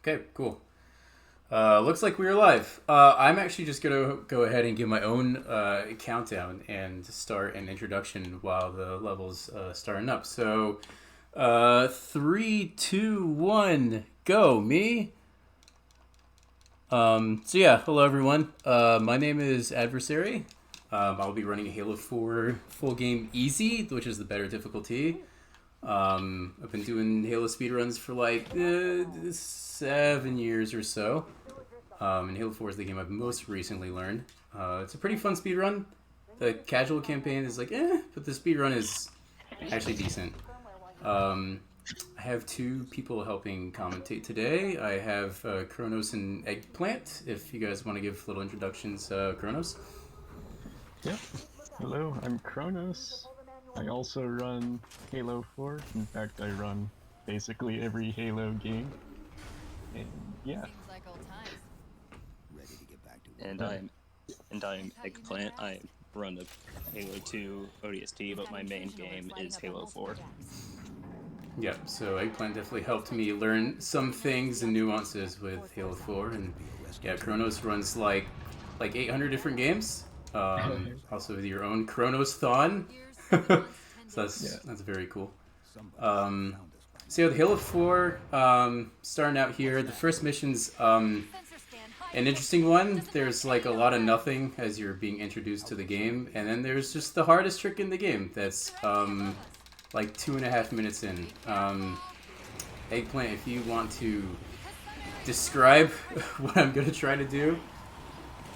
Okay, cool. Looks like we're live. I'm actually just gonna go ahead and give my own countdown and start an introduction while the levels starting up. So, 3, 2, 1, go. Me. Hello everyone. My name is Adversaryy. I'll be running a Halo 4 full game easy, which is the better difficulty. I've been doing Halo speedruns for like 7 years or so. And Halo 4 is the game I've most recently learned. It's a pretty fun speedrun. The casual campaign is like, but the speedrun is actually decent. I have two people helping commentate today. I have Kronos and Eggplant. If you guys want to give little introductions, Kronos. Yep. Hello, I'm Kronos. I also run Halo 4. In fact, I run basically every Halo game. And yeah. And I'm Eggplant. I run a Halo 2 ODST, but my main game is Halo 4. Yep, so Eggplant definitely helped me learn some things and nuances with Halo 4. And yeah, Kronos runs like 800 different games. Also with your own Kronos Thon. So that's very cool. So the Halo 4, starting out here, the first mission's an interesting one. There's like a lot of nothing as you're being introduced to the game, and then there's just the hardest trick in the game that's like 2.5 minutes in. Eggplant, if you want to describe what I'm going to try to do.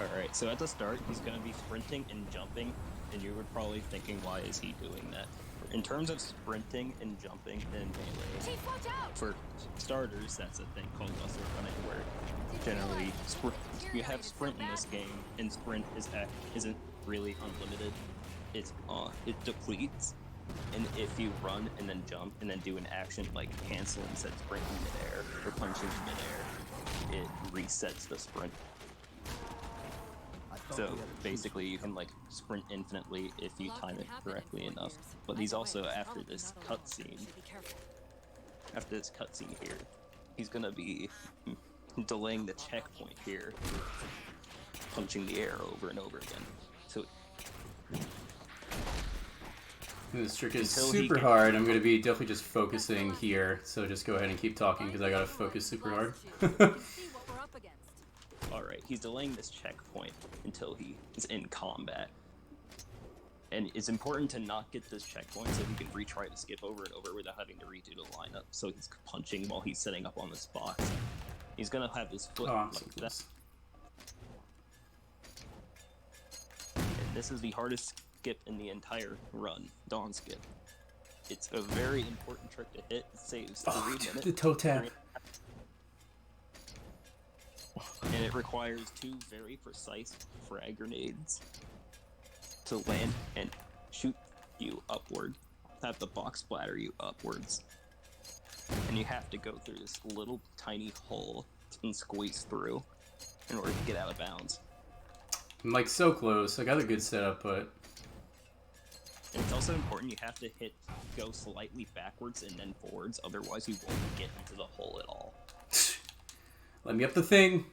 Alright, so at the start, he's going to be sprinting and jumping, and you were probably thinking, why is he doing that? In terms of sprinting and jumping in Melee, for starters, that's a thing called muscle running, where generally you have sprint in this game, and sprint isn't really unlimited. It depletes, and if you run and then jump and then do an action like cancel and set sprinting midair or punching midair, it resets the sprint. So basically you can like sprint infinitely if you time it correctly enough. But he's also after this cutscene here, he's gonna be delaying the checkpoint here, punching the air over and over again. So this trick is super hard. I'm going to be definitely just focusing here, so just go ahead and keep talking because I got to focus super hard. Alright, he's delaying this checkpoint until he is in combat. And it's important to not get this checkpoint so he can retry to skip over and over without having to redo the lineup. So he's punching while he's setting up on the spot. He's gonna have his foot like that. And this is the hardest skip in the entire run, Dawn skip. It's a very important trick to hit. It saves 3 minutes. The toe tap. And it requires 2 very precise frag grenades to land and shoot you upward, have the box splatter you upwards. And you have to go through this little tiny hole and squeeze through in order to get out of bounds. I'm like so close. I got a good setup, but... And it's also important you have to go slightly backwards and then forwards, otherwise you won't get into the hole at all. Let me up the thing.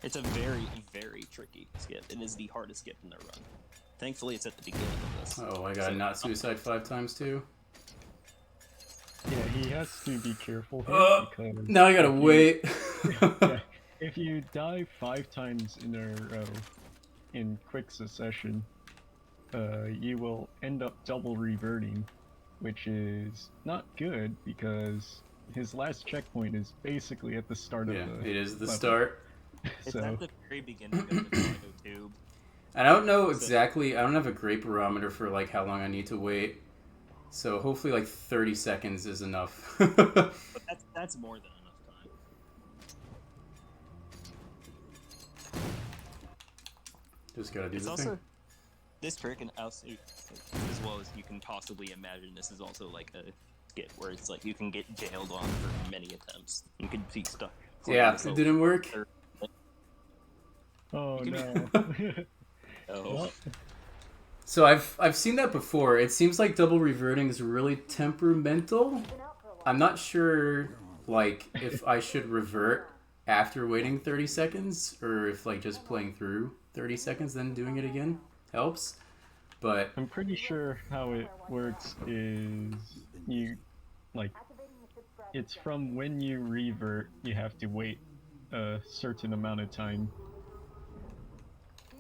It's a very, very tricky skip. It is the hardest skip in the run. Thankfully, it's at the beginning of this. Oh, I got not suicide 5 times too. Yeah, he has to be careful here because... Now I gotta wait. If you die 5 times in a row in quick succession, you will end up double reverting, which is not good because his last checkpoint is basically at the start of the it is the level. Start. It's at the very beginning of the Drago tube. And I don't know exactly, I don't have a great barometer for like how long I need to wait. So hopefully like 30 seconds is enough. But that's more than enough time. Just gotta do the thing. This trick, and also, as well as you can possibly imagine, this is also like a skip where it's like you can get jailed on for many attempts. You could be stuck. Yeah, it didn't work. Oh no. Oh. So I've seen that before. It seems like double reverting is really temperamental. I'm not sure like if I should revert after waiting 30 seconds, or if like just playing through 30 seconds then doing it again helps. But I'm pretty sure how it works is you, like, it's from when you revert, you have to wait a certain amount of time.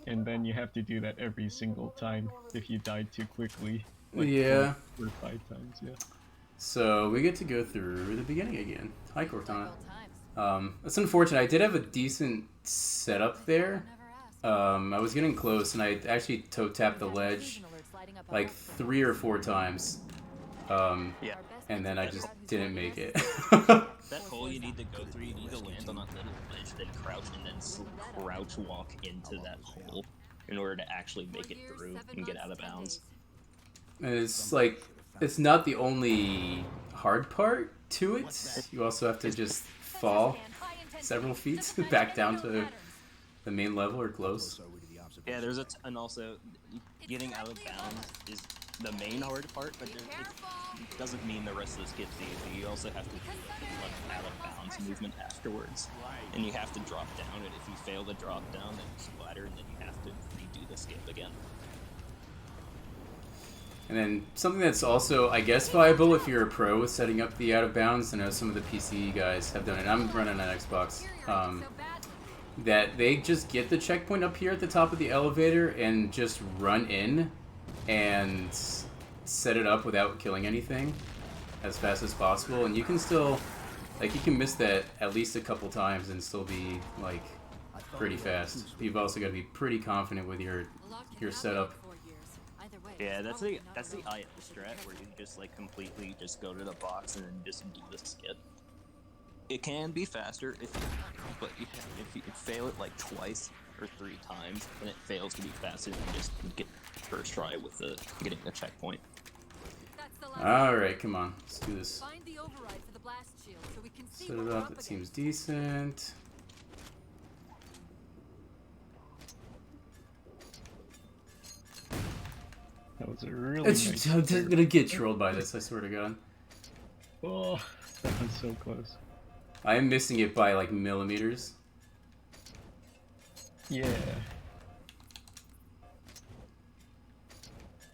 And then you have to do that every single time if you die too quickly. Like yeah. 4 or 5 times, yeah. So we get to go through the beginning again. Hi, Cortana. That's unfortunate. I did have a decent setup there. I was getting close, and I actually toe tapped the ledge like 3 or 4 times. Yeah. And then I just didn't make it. That hole you need to go through, you need to land on that little ledge, then crouch, and then crouch walk into that hole in order to actually make it through and get out of bounds. And it's like, it's not the only hard part to it. You also have to just fall several feet back down to the main level or close. Yeah, there's and also getting out of bounds is the main hard part, but it doesn't mean the rest of this gets easy. You also have to do the out of bounds movement afterwards, and you have to drop down. And if you fail to drop down, then you splatter, and then you have to redo the skip again. And then something that's also, I guess, viable if you're a pro with setting up the out of bounds. I know some of the PC guys have done it. I'm running on Xbox. That they just get the checkpoint up here at the top of the elevator and just run in and set it up without killing anything as fast as possible. And you can still, like, you can miss that at least a couple times and still be, like, pretty fast. You've also got to be pretty confident with your setup. Yeah, that's the IF strat where you just like completely just go to the box and then just do the skip. It can be faster but if you fail it like twice or 3 times, and it fails to be faster than just get first try with getting the checkpoint. Alright, come on. Let's do this. Set it up, it seems decent. That was a really nice I'm gonna get trolled by this, I swear to God. Oh, that was so close. I am missing it by like millimeters. Yeah.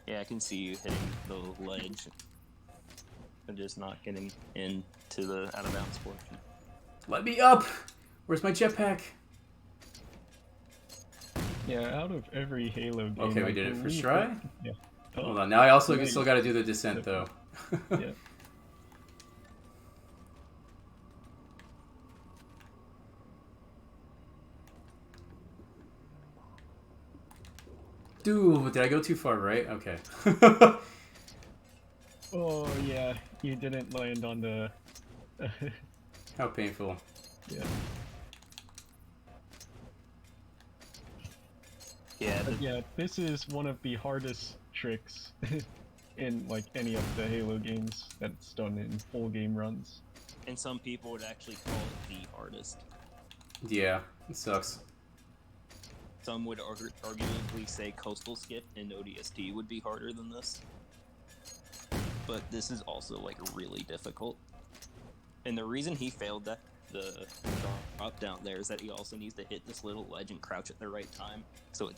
Yeah, I can see you hitting the ledge and just not getting into the out of bounds portion. Let me up! Where's my jetpack? Yeah, out of every Halo game. Okay, we did it first try? Yeah. Oh, Hold on, now I also still gotta do the descent though. Yeah. Dude, did I go too far right? Okay. Oh, yeah, you didn't land on the... How painful. Yeah. Yeah, Yeah, this is one of the hardest tricks in, like, any of the Halo games that's done in full game runs. and some people would actually call it the hardest. Yeah, it sucks. Some would arguably say Coastal Skip and ODST would be harder than this. But this is also, like, really difficult. And the reason he failed the drop down there is that he also needs to hit this little ledge and crouch at the right time. So it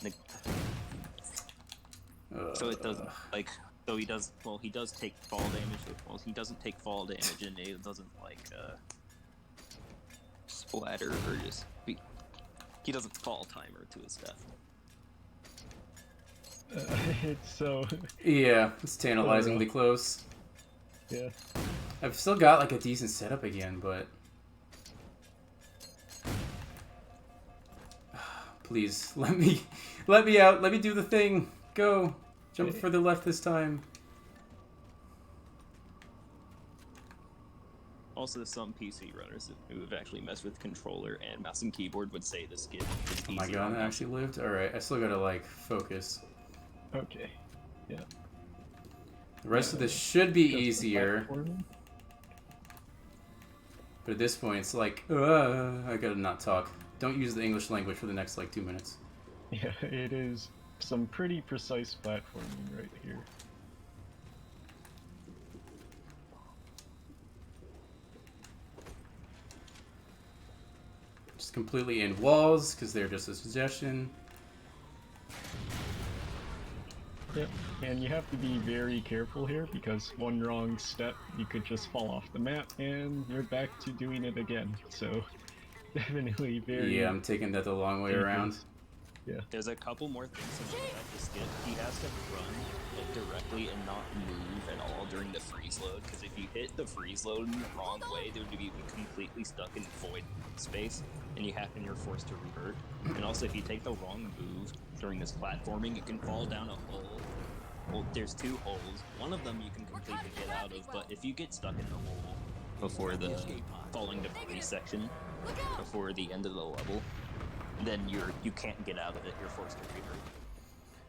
doesn't, like, so he does, well, he does take fall damage. Well, he doesn't take fall damage and it doesn't, like, splatter or just be... He doesn't fall timer to his death. It's so... Yeah, it's tantalizingly close. Yeah. I've still got like a decent setup again, but... Please, let me out, let me do the thing. Go. Jump for the left this time. Also, some PC runners who have actually messed with controller and mouse and keyboard would say this skip is easy. Oh my god, I actually lived? Alright, I still gotta like focus. Okay. Yeah. The rest of this should be easier. But at this point, it's like, I gotta not talk. Don't use the English language for the next like 2 minutes. Yeah, it is some pretty precise platforming right here. just completely in walls because they're just a suggestion. Yep, and you have to be very careful here because one wrong step, you could just fall off the map and you're back to doing it again. So definitely very. Yeah, I'm taking that the long way dangerous. around. Yeah. There's a couple more things about the skip. He has to run like directly and not move at all during the freeze load. Because if you hit the freeze load in the wrong way, they would be completely stuck in void space, and you're forced to revert. And also, if you take the wrong move during this platforming, it can fall down a hole. Well, there's 2 holes. One of them you can completely get out of, but if you get stuck in the hole before the falling debris section, before the end of the level, then you can't get out of it. You're forced to revert.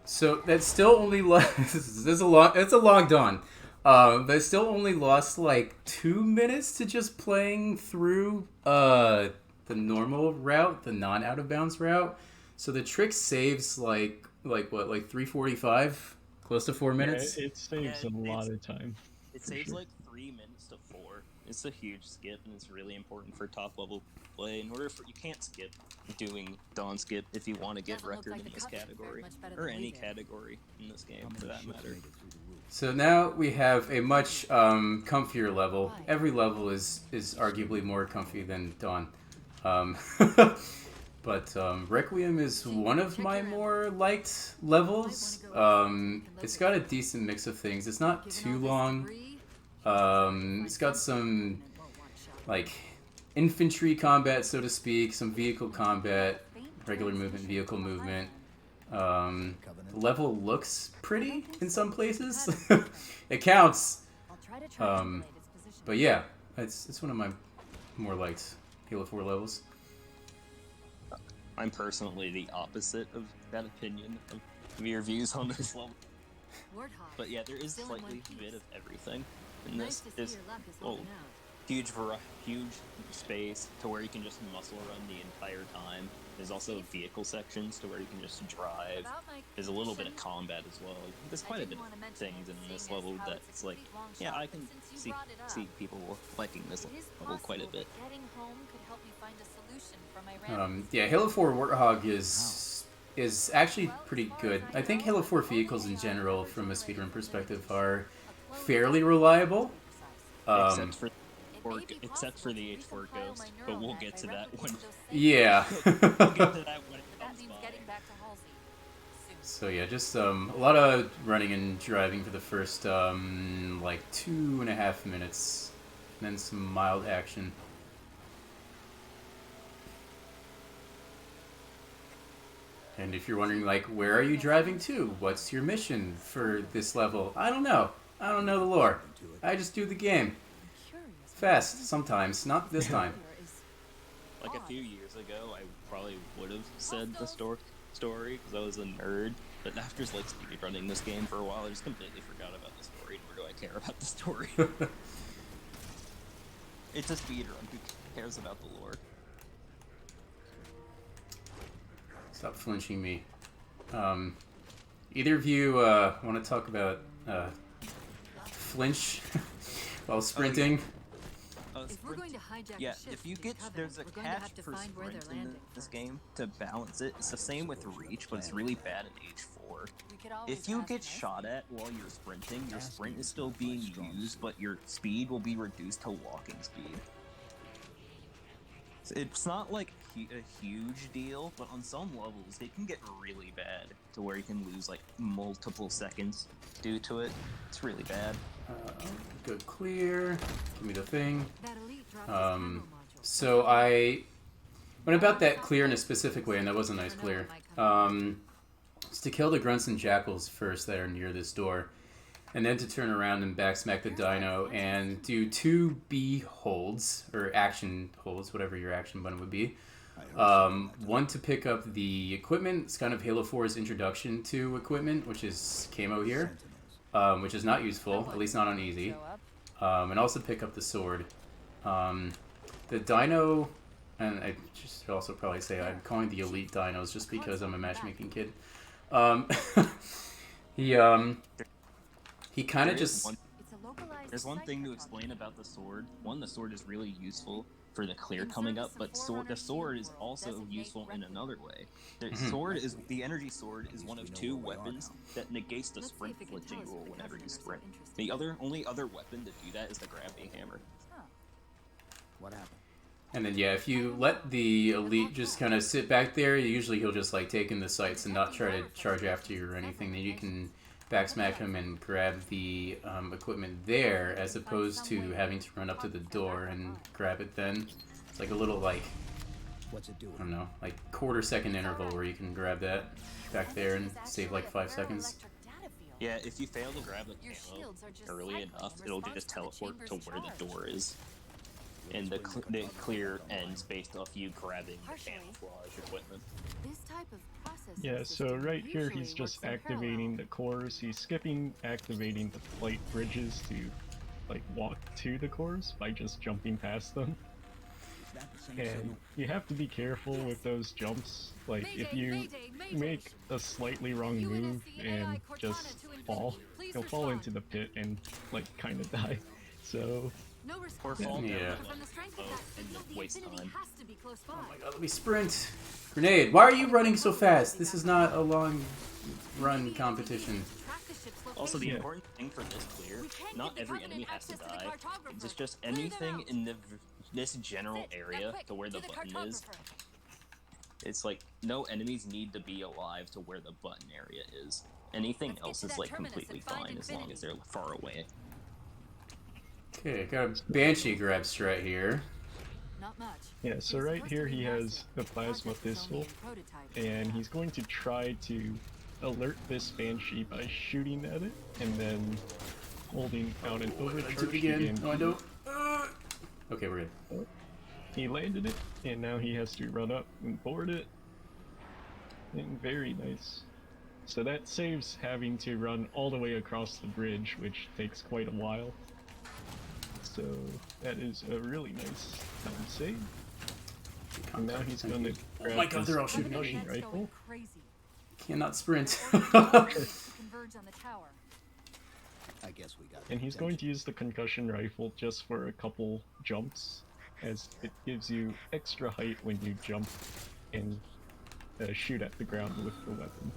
So that still only it's a long dawn. But it still only lost like 2 minutes to just playing through the normal route, the non out of bounds route. So the trick saves like what, like 3:45, close to 4 minutes. Yeah, it saves a lot of time. It saves like 3 minutes to 4. It's a huge skip, and it's really important for top level play. In order for you can't skip doing Dawn skip if you want to get record in this category or any category in this game for that matter. So now we have a much comfier level. Every level is arguably more comfy than Dawn. But Requiem is one of my more liked levels. It's got a decent mix of things. It's not too long. It's got some like infantry combat, so to speak, some vehicle combat, regular movement, vehicle movement. The level looks pretty in some places. It counts. But yeah, it's one of my more liked Halo 4 levels. I'm personally the opposite of that opinion of your views on this level. But yeah, there is slightly a bit of everything in this. There's huge space to where you can just muscle run the entire time. There's also vehicle sections to where you can just drive. There's a little bit of combat as well. There's quite a bit of things in this level that it's like, yeah, I can see people liking this level quite a bit. Yeah, Halo 4 Warthog is actually pretty good. I think Halo 4 vehicles in general, from a speedrun perspective, are fairly reliable. Except for the H4 Ghost, but we'll get to that one. Yeah. We'll get to that when it comes by. So yeah, just a lot of running and driving for the first like 2.5 minutes, and then some mild action. And if you're wondering, like, where are you driving to? What's your mission for this level? I don't know. I don't know the lore. I just do the game. Fast, sometimes. Not this time. Like a few years ago, I probably would have said the story because I was a nerd. But after like speedrunning this game for a while, I just completely forgot about the story. Nor do I care about the story. It's a speedrun. Who cares about the lore? Stop flinching me. Either of you want to talk about flinch while sprinting? If we're going to hijack Yeah, the ship, if you get there's a catch for sprint in this game to balance it. It's the same with reach, but it's really bad in H4. If you get shot at while you're sprinting, your sprint is still being used, but your speed will be reduced to walking speed. It's not like a huge deal, but on some levels it can get really bad to where you can lose like multiple seconds due to it. It's really bad. Good clear. Give me the thing. So I went about that clear in a specific way, and that was a nice clear. It's to kill the grunts and jackals first that are near this door, and then to turn around and backsmack the dino and do 2 B holds, or action holds, whatever your action button would be. One to pick up the equipment. It's kind of Halo 4's introduction to equipment, which is camo here, which is not useful, at least not on easy. And also pick up the sword. The dino, and I just should also probably say I'm calling the elite dinos just because I'm a matchmaking kid. He kind of just... There's one thing to explain about the sword. One, the sword is really useful for the clear coming up, but the sword is also useful in another way. The energy sword is one of 2 weapons that negates the sprint flinching rule whenever you sprint. The only other weapon to do that is the gravity hammer. What happened? And then, yeah, if you let the elite just kind of sit back there, usually he'll just, like, take in the sights and not try to charge after you or anything. Then you can backsmack him and grab the equipment there, as opposed to having to run up to the door and grab it then. It's like a little, like, What's it doing? I don't know, like quarter-second interval where you can grab that back there and save, like, 5 seconds. Yeah, if you fail to grab the camo early enough, it'll just teleport to where the door is. And the clear ends based off you grabbing the camouflage equipment. Yeah, so right here he's just activating the cores. He's skipping activating the flight bridges to like walk to the cores by just jumping past them. And you have to be careful with those jumps. Like if you make a slightly wrong move and just fall, you'll fall into the pit and like kind of die. So or fall down yeah. and waste time. Oh my god, let me sprint! Grenade, why are you running so fast? This is not a long run competition. Also, the important thing for this clear, not every enemy has to die. It's just anything in this general area to where the button is. It's like, no enemies need to be alive to where the button area is. Anything else is like completely fine as long as they're far away. Okay, got a Banshee grab strat here. Not much. yeah, so right here he has the plasma pistol, and he's going to try to alert this Banshee by shooting at it, and then holding out an overcharge again. No, I don't. Okay, we're good. He landed it, and now he has to run up and board it. And very nice. So that saves having to run all the way across the bridge, which takes quite a while. So that is a really nice time save. And now he's gonna grab Oh my god, they're all his shooting at me. concussion rifle. Cannot sprint. Converge on the tower. I guess we got And he's going to use the concussion rifle just for a couple jumps, as it gives you extra height when you jump and shoot at the ground with the weapon.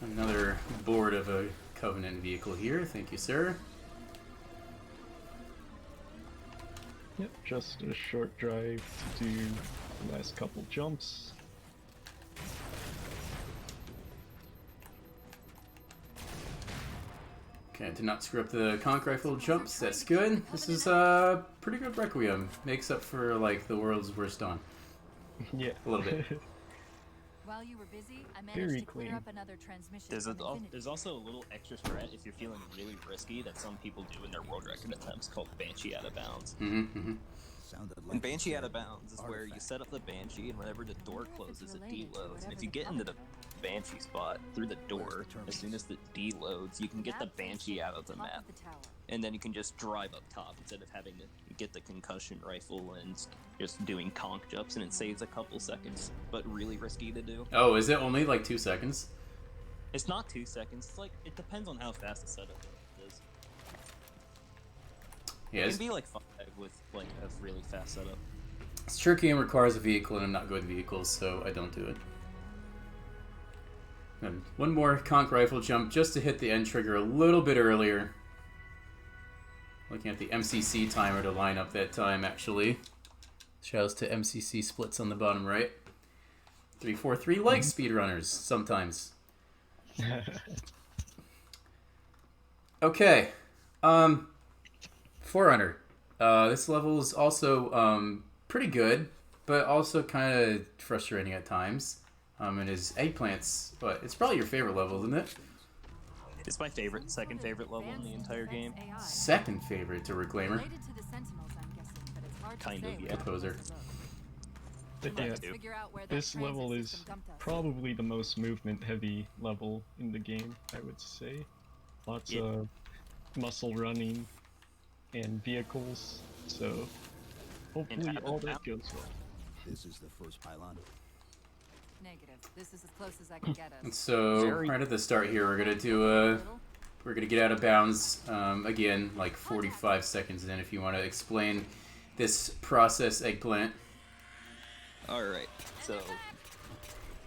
Another board of a Covenant vehicle here. Thank you, sir. Yep, just a short drive to do the last couple jumps. Okay, did not screw up the conch rifle jumps. That's good. This is a pretty good Requiem. Makes up for like the world's worst dawn. Yeah, A little bit. While you were busy, I Very managed to clear clean. up another transmission. There's also a little extra strat if you're feeling really risky that some people do in their world record attempts called Banshee Out of Bounds. Sounded like And Banshee Out of Bounds is where you set up the Banshee, and whenever the door closes, it deloads. And if you get into the Banshee spot through the door, as soon as it deloads, you can get the Banshee out of the map. And then you can just drive up top instead of having to get the concussion rifle and just doing conch jumps, and it saves a couple seconds, but really risky to do. Oh, is it only like 2 seconds? It's not 2 seconds, it's like, it depends on how fast the setup is. Yeah, It it's, can be like 5 with like a really fast setup. it's tricky and requires a vehicle, and I'm not good at vehicles, so I don't do it. And one more conch rifle jump just to hit the end trigger a little bit earlier. Looking at the MCC timer to line up that time, actually. Shouts to MCC splits on the bottom right. 343 like speedrunners, sometimes. Okay. Forerunner. This level is also pretty good, but also kind of frustrating at times. And is eggplants, but it's probably your favorite level, isn't it? It's my second favorite level in the entire game. Second favorite to Reclaimer. Related to the Sentinels, I'm guessing, but it's hard to Kind of, say yeah. The poser. But That yeah, too. Figure out where that this level transit is system dumped us. probably the most movement-heavy level in the game, I would say. Lots Yeah. of muscle running and vehicles, so hopefully all that goes well. this is the first pylon. Negative. This is as close as I can get us. So Very- right at the start here, we're gonna do we're gonna get out of bounds again, like 45 seconds in. If you want to explain this process, Eggplant. Alright, so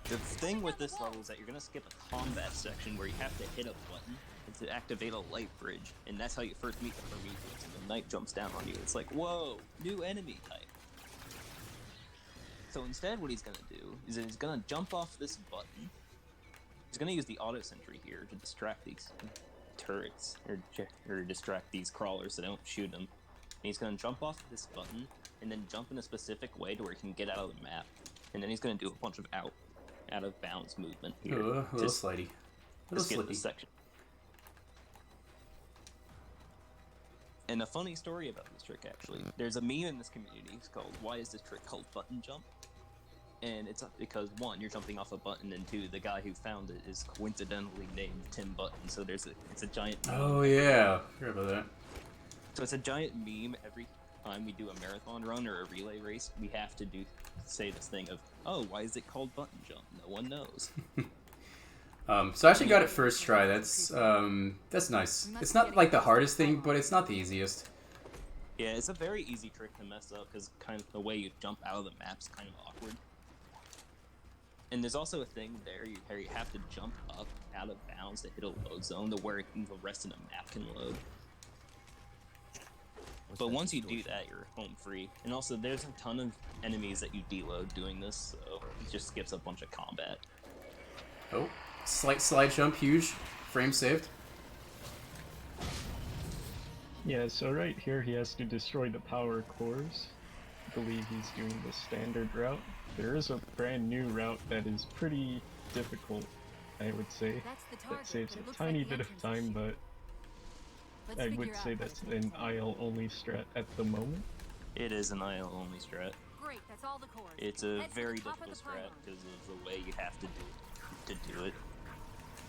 the thing with this level is that you're gonna skip a combat section where you have to hit a button to activate a light bridge, and that's how you first meet the Prometheus, and the knight jumps down on you. It's like, whoa, new enemy type. So instead what he's gonna do is that he's gonna jump off this button. He's gonna use the auto sentry here to distract these turrets, or distract these crawlers so they don't shoot him. And he's gonna jump off this button, and then jump in a specific way to where he can get out of the map. And then he's gonna do a bunch of out of bounds movement here. Ooh, a little slidey. To skip this section. And a funny story about this trick, actually. There's a meme in this community. It's called, "Why is this trick called button jump?" And it's because, one, you're jumping off a button, and two, the guy who found it is coincidentally named Tim Button. So it's a giant meme. Oh yeah, forgot about that. So it's a giant meme every time we do a marathon run or a relay race. We have to say this thing of, "Oh, why is it called button jump?" No one knows. So I actually got it first try. That's nice. It's not like the hardest thing, but it's not the easiest. Yeah, it's a very easy trick to mess up because kind of the way you jump out of the map's kind of awkward. And there's also a thing there where you have to jump up out of bounds to hit a load zone to where the rest of the map can load. But once you do that, you're home free. And also, there's a ton of enemies that you deload doing this, so it just skips a bunch of combat. Oh, slight slide jump, huge. Frame saved. Yeah, so right here he has to destroy the power cores. I believe he's doing the standard route. There is a brand new route that is pretty difficult, I would say. That saves a tiny bit of time, but I would say that's an IL only strat at the moment. It is an IL only strat. Great, that's all the cores. It's a Head to very the top of difficult the strat pylon. because of the way you have to do it.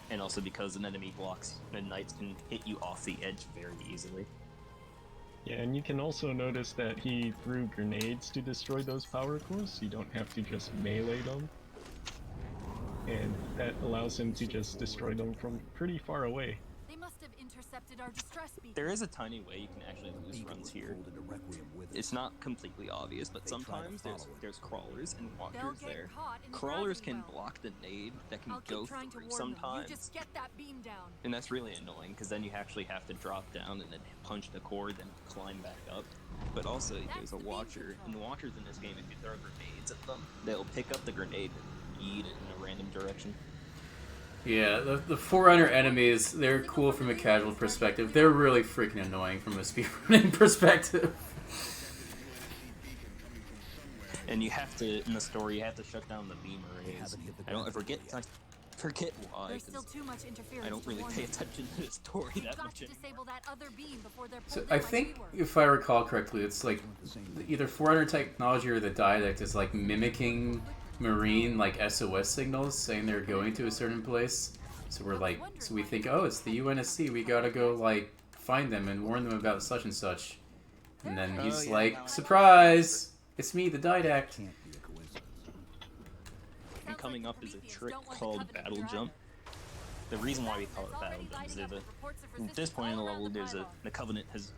And also because an enemy blocks, the knights can hit you off the edge very easily. Yeah, and you can also notice that he threw grenades to destroy those power cores. You don't have to just melee them. And that allows him to just destroy them from pretty far away. They must have intercepted our distress beacon. There is a tiny way you can actually lose runs here. It's not completely obvious, but sometimes there's crawlers and walkers there. Crawlers can block the nade that can go through sometimes. You just get that beam down. And that's really annoying, because then you actually have to drop down and then punch the core, then climb back up. But also, there's a watcher, and the watchers in this game, if you throw grenades at them, they'll pick up the grenade and yeet it in a random direction. Yeah, the Forerunner enemies, they're cool from a casual perspective. They're really freaking annoying from a speedrunning perspective. And you have to, in the story, you have to shut down the beam arrays. I forget why, There's still too much interference. I don't really pay attention to the story that Got much to disable that other beam before they're So pulled I in like think, we were. if I recall correctly, it's like either Forerunner technology or the dialect is like mimicking marine like SOS signals, saying they're going to a certain place. So we're like, so we think, oh, it's the UNSC. We gotta go like find them and warn them about such and such. And then he's like, surprise! It's me, the didact. And coming up is a trick called Battle Jump. The reason why we call it Battle Jump is at this point in the level, the Covenant has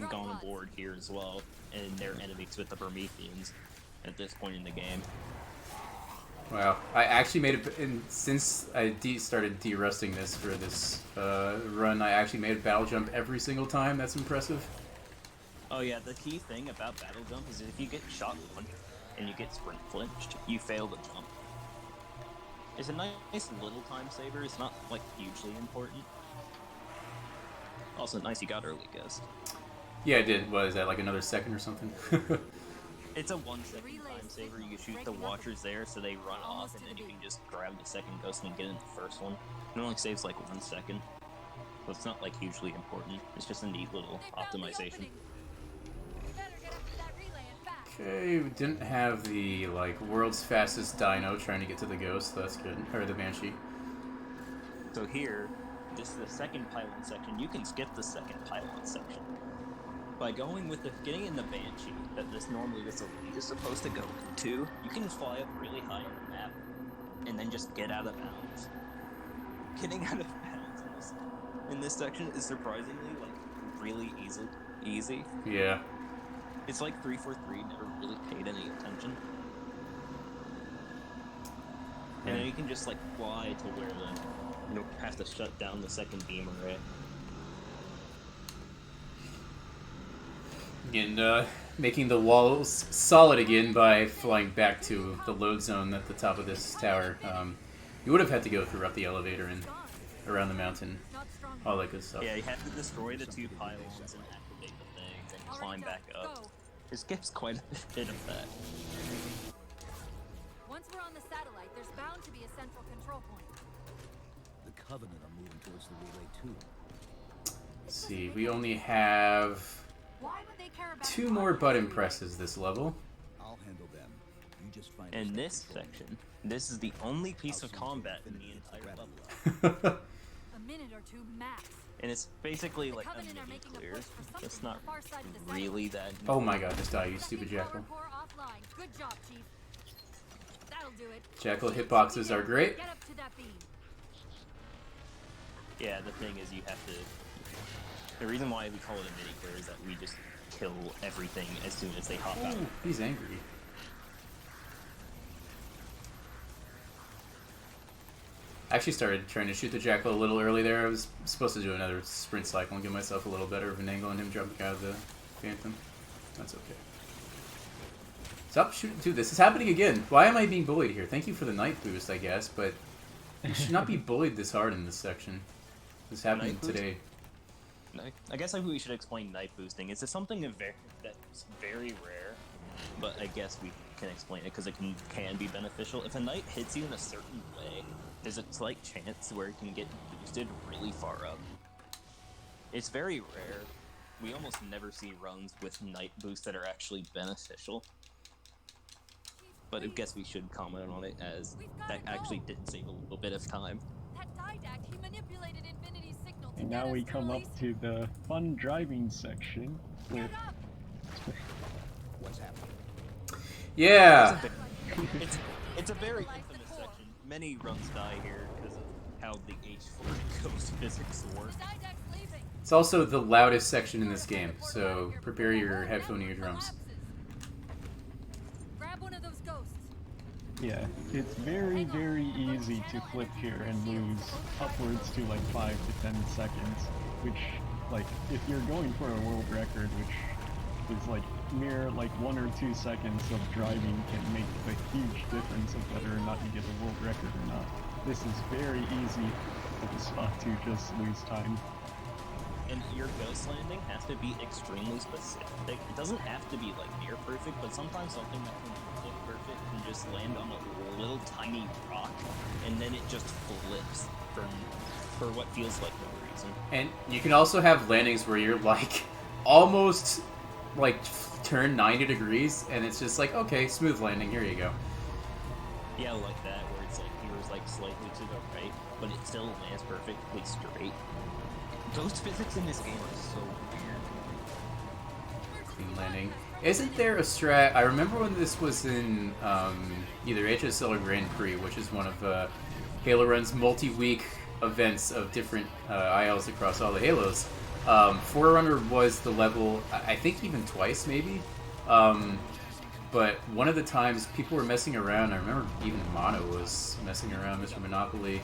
gone aboard here as well, and they're enemies with the Prometheans at this point in the game. Wow, I actually made it, and since I started de-rusting this for this run, I actually made a battle jump every single time. That's impressive. Oh yeah, the key thing about Battle Jump is if you get shot once and you get sprint flinched, you fail the jump. It's a nice little time saver, it's not like hugely important. Also nice you got early guessed. Yeah, I did. What is that, like another second or something? It's a 1 second time saver. You can shoot the watchers there so they run off, and then you can just grab the second ghost and get in the first one. It only saves like 1 second. So it's not like hugely important. It's just a neat little optimization. Okay, we didn't have the like world's fastest dino trying to get to the ghost. So that's good. Or the banshee. So here, this is the second pylon section. You can skip the second pylon section. By getting in the Banshee, that this elite is supposed to go into, you can fly up really high on the map, and then just get out of bounds. Getting out of bounds in this section is surprisingly, like, really easy. Yeah. It's like 343 never really paid any attention. And then you can just like fly to where you don't have to shut down the second beam array. And making the walls solid again by flying back to the load zone at the top of this tower. You would have had to go through up the elevator and around the mountain, all that good stuff. Yeah, you have to destroy the 2 pylons and activate the things and climb back up. It skips quite a bit of that. Once we're on the satellite, there's bound to be a central control point. The Covenant are moving towards the relay too. Let's see, we only have Why would they care about 2 more button presses this level. I'll handle them. You just find In us this control. section, this is the only piece of combat in the entire level. a minute or 2 max? And it's basically like a Covenant are mini making a clears. push for something That's on not the far side of the really that. Oh my god, just die, you stupid jackal. Core offline. Good job, Chief. That'll do it. Jackal hitboxes are great. Get up to that beam. Yeah, the thing is you have to... The reason why we call it a mini clear is that we just kill everything as soon as they hop out. Ooh, he's angry. I actually started trying to shoot the Jackal a little early there. I was supposed to do another sprint cycle and give myself a little better of an angle on him jumping out of the Phantom. That's okay. Stop shooting. Dude, this is happening again. Why am I being bullied here? Thank you for the night boost, I guess, but you should not be bullied this hard in this section. This happened Night boost? today. I guess we should explain night boosting. It's something that's very rare, but I guess we can explain it because it can be beneficial. If a knight hits you in a certain way, there's a slight chance where it can get boosted really far up. It's very rare. We almost never see runs with night boosts that are actually beneficial. But I guess we should comment on it as that actually did save a little bit of time. That didact, he manipulated Infinity's signal to And get now us we to come release- up to the fun driving section with Get up! What's happening? Yeah! It's a very infamous section. Many runs die here because of how the H4 ghost physics work. The didact's leaving. It's also the loudest section in this game, so prepare your headphone eardrums. Grab one of those ghosts. yeah, it's very easy to flip here and lose upwards to like 5 to 10 seconds, which like if you're going for a world record, which is like mere like 1 or 2 seconds of driving can make a huge difference of whether or not you get a world record or not. This is very easy of a spot to just lose time. And your ghost landing has to be extremely specific. It doesn't have to be like near perfect, but sometimes something that can look perfect can just land on a little tiny rock, and then it just flips for what feels like no reason. And you can also have landings where you're like almost like turn 90 degrees and it's just like, okay, smooth landing, here you go. Yeah, like that, where it's like yours like slightly to the right, but it still lands perfectly straight. Ghost physics in this game are so weird. Clean landing. Isn't there a strat? I remember when this was in either HSL or Grand Prix, which is one of Halo Run's multi-week events of different ILs across all the Halos. Forerunner was the level, I think even twice maybe. But one of the times people were messing around, I remember even Mono was messing around, Mr. Monopoly,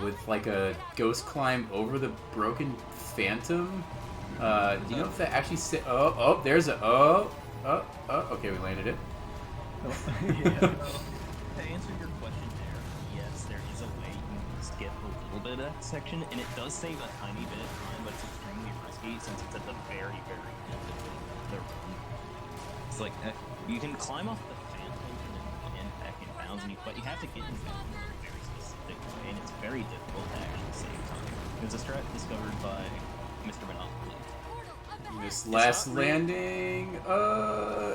with like a ghost climb over the broken Phantom. Do you know if that actually there's a okay, we landed it. To answer your question there, yes, there is a way you can skip a little bit of that section, and it does save a tiny bit of time, but it's extremely risky since it's at the very end of the run. It's like, you can climb off the Phantom and then back in bounds, but you have to get in bounds in a very specific way, and it's very difficult to actually save time. It's a strat discovered by Mr. Monopoly. This last landing,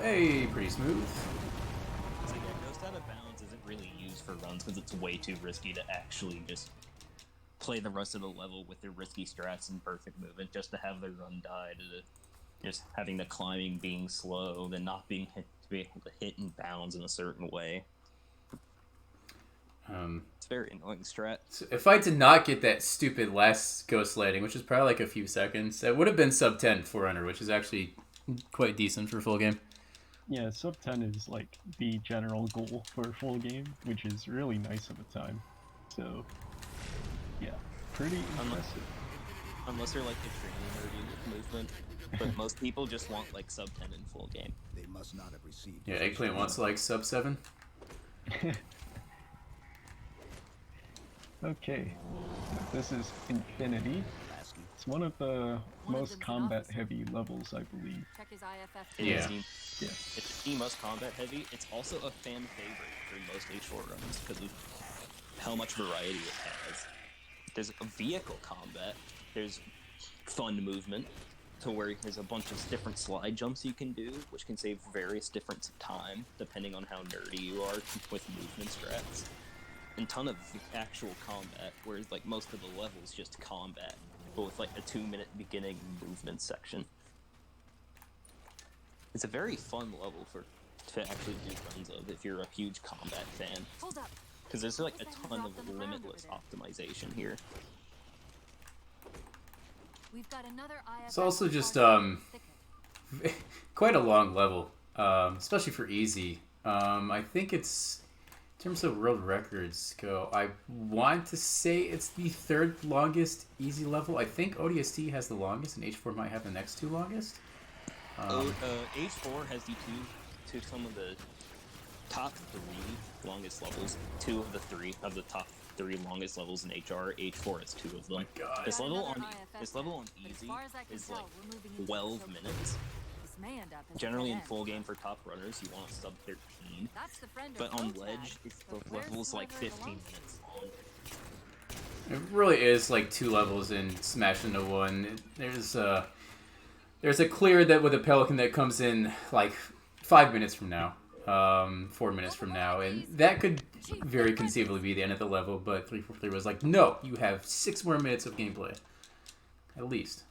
hey, pretty smooth. So yeah, Ghost Out of Bounds isn't really used for runs because it's way too risky to actually just play the rest of the level with their risky strats and perfect movement just to have the run die to just having the climbing being slow, then not being hit to be able to hit in bounds in a certain way. It's a very annoying strat. So if I did not get that stupid last ghost landing, which is probably like a few seconds, that would have been sub 10 Forerunner, which is actually quite decent for a full game. Yeah, sub 10 is like the general goal for a full game, which is really nice at the time. So, yeah, pretty impressive. Unless you're like extremely nerdy with movement, but most people just want like sub 10 in full game. They must not have received. Yeah, Eggplant wants like sub 7. Okay, this is Infinity. It's one of the most combat-heavy levels, I believe. Check his IFF. Yeah. Yeah. It's the most combat heavy. It's also a fan favorite for most H4 runs because of how much variety it has. There's a vehicle combat. There's fun movement to where there's a bunch of different slide jumps you can do, which can save various difference of time depending on how nerdy you are with movement strats. And ton of actual combat, whereas like most of the levels just combat, but with like a 2-minute beginning movement section. It's a very fun level to actually do runs of if you're a huge combat fan. Hold up. Because there's like a ton of limitless optimization here. We've got another IFF. It's also just quite a long level, especially for easy. I think it's, in terms of world records go, I want to say it's the 3rd longest easy level. I think ODST has the longest, and H4 might have the next 2 longest. H4 has some of the top 3 longest levels. 2 of the 3 of the top 3 longest levels in HR. H4 has 2 of them. Oh my God. This level on easy is like 12 minutes. Generally in full game for top runners, you want a sub 13. But on ledge, the level's like 15 minutes long. It really is like 2 levels and smashed into 1. There's a clear that with a Pelican that comes in like 5 minutes from now, 4 minutes from now, and that could very conceivably be the end of the level, but 343 was like, no, you have 6 more minutes of gameplay. At least.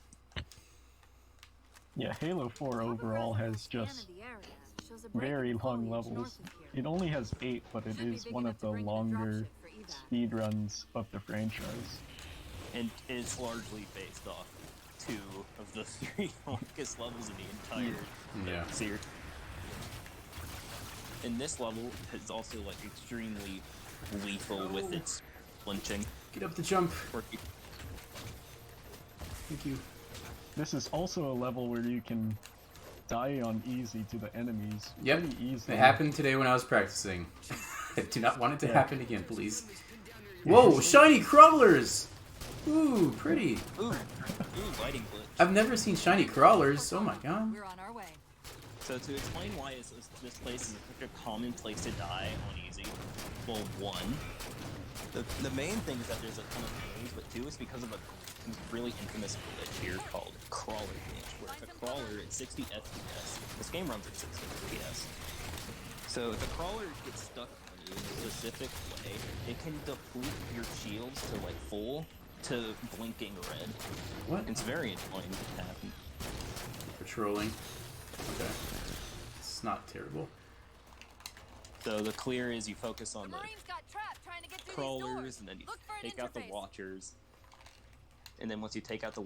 Yeah, Halo 4 overall has just very long levels. It only has 8, but it is one of the longer speedruns of the franchise. And it's largely based off 2 of the 3 longest levels in the entire series. And this level is also like extremely lethal with its flinching. Get up the jump. Thank you. This is also a level where you can die on easy to the enemies. Yep, pretty easily. It happened today when I was practicing. I do not want it to happen again, please. Whoa, shiny crawlers! Ooh, pretty. Ooh, lighting glitch. I've never seen shiny crawlers. Oh my god. We're on our way. So to explain why this place is such a common place to die on easy, well, 1, the main thing is that there's a ton of enemies, but 2 is because of a really infamous glitch here called crawler glitch, where if a crawler at 60 FPS, this game runs at 60 FPS, so if a crawler gets stuck on you in a specific way, it can deplete your shields to like full to blinking red. What? It's very annoying to happen. Patrolling. Okay. It's not terrible. So the clear is you focus on the Marines got trapped trying to get through crawlers, these doors. and then you Look for an take out the interface. watchers. And then once you take out the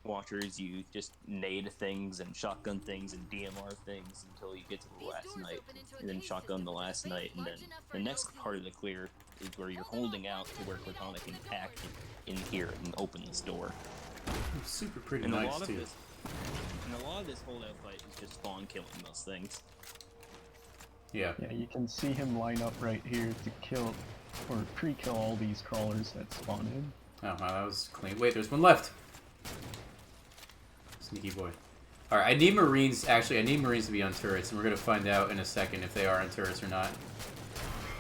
watchers, you just nade things and shotgun things and DMR things until you get to the last night, and then shotgun the last night, and then the next part of the clear is where you're holding out to where Cortana can hack in here and open this door. It's super pretty And nice a lot too. of this holdout fight is just spawn killing those things. Yeah. Yeah, you can see him line up right here to kill, or pre-kill all these crawlers that spawn in. Oh, wow, that was clean. Wait, there's one left. Sneaky boy. Alright, I need Marines, actually, I need Marines to be on turrets, and we're going to find out in a second if they are on turrets or not.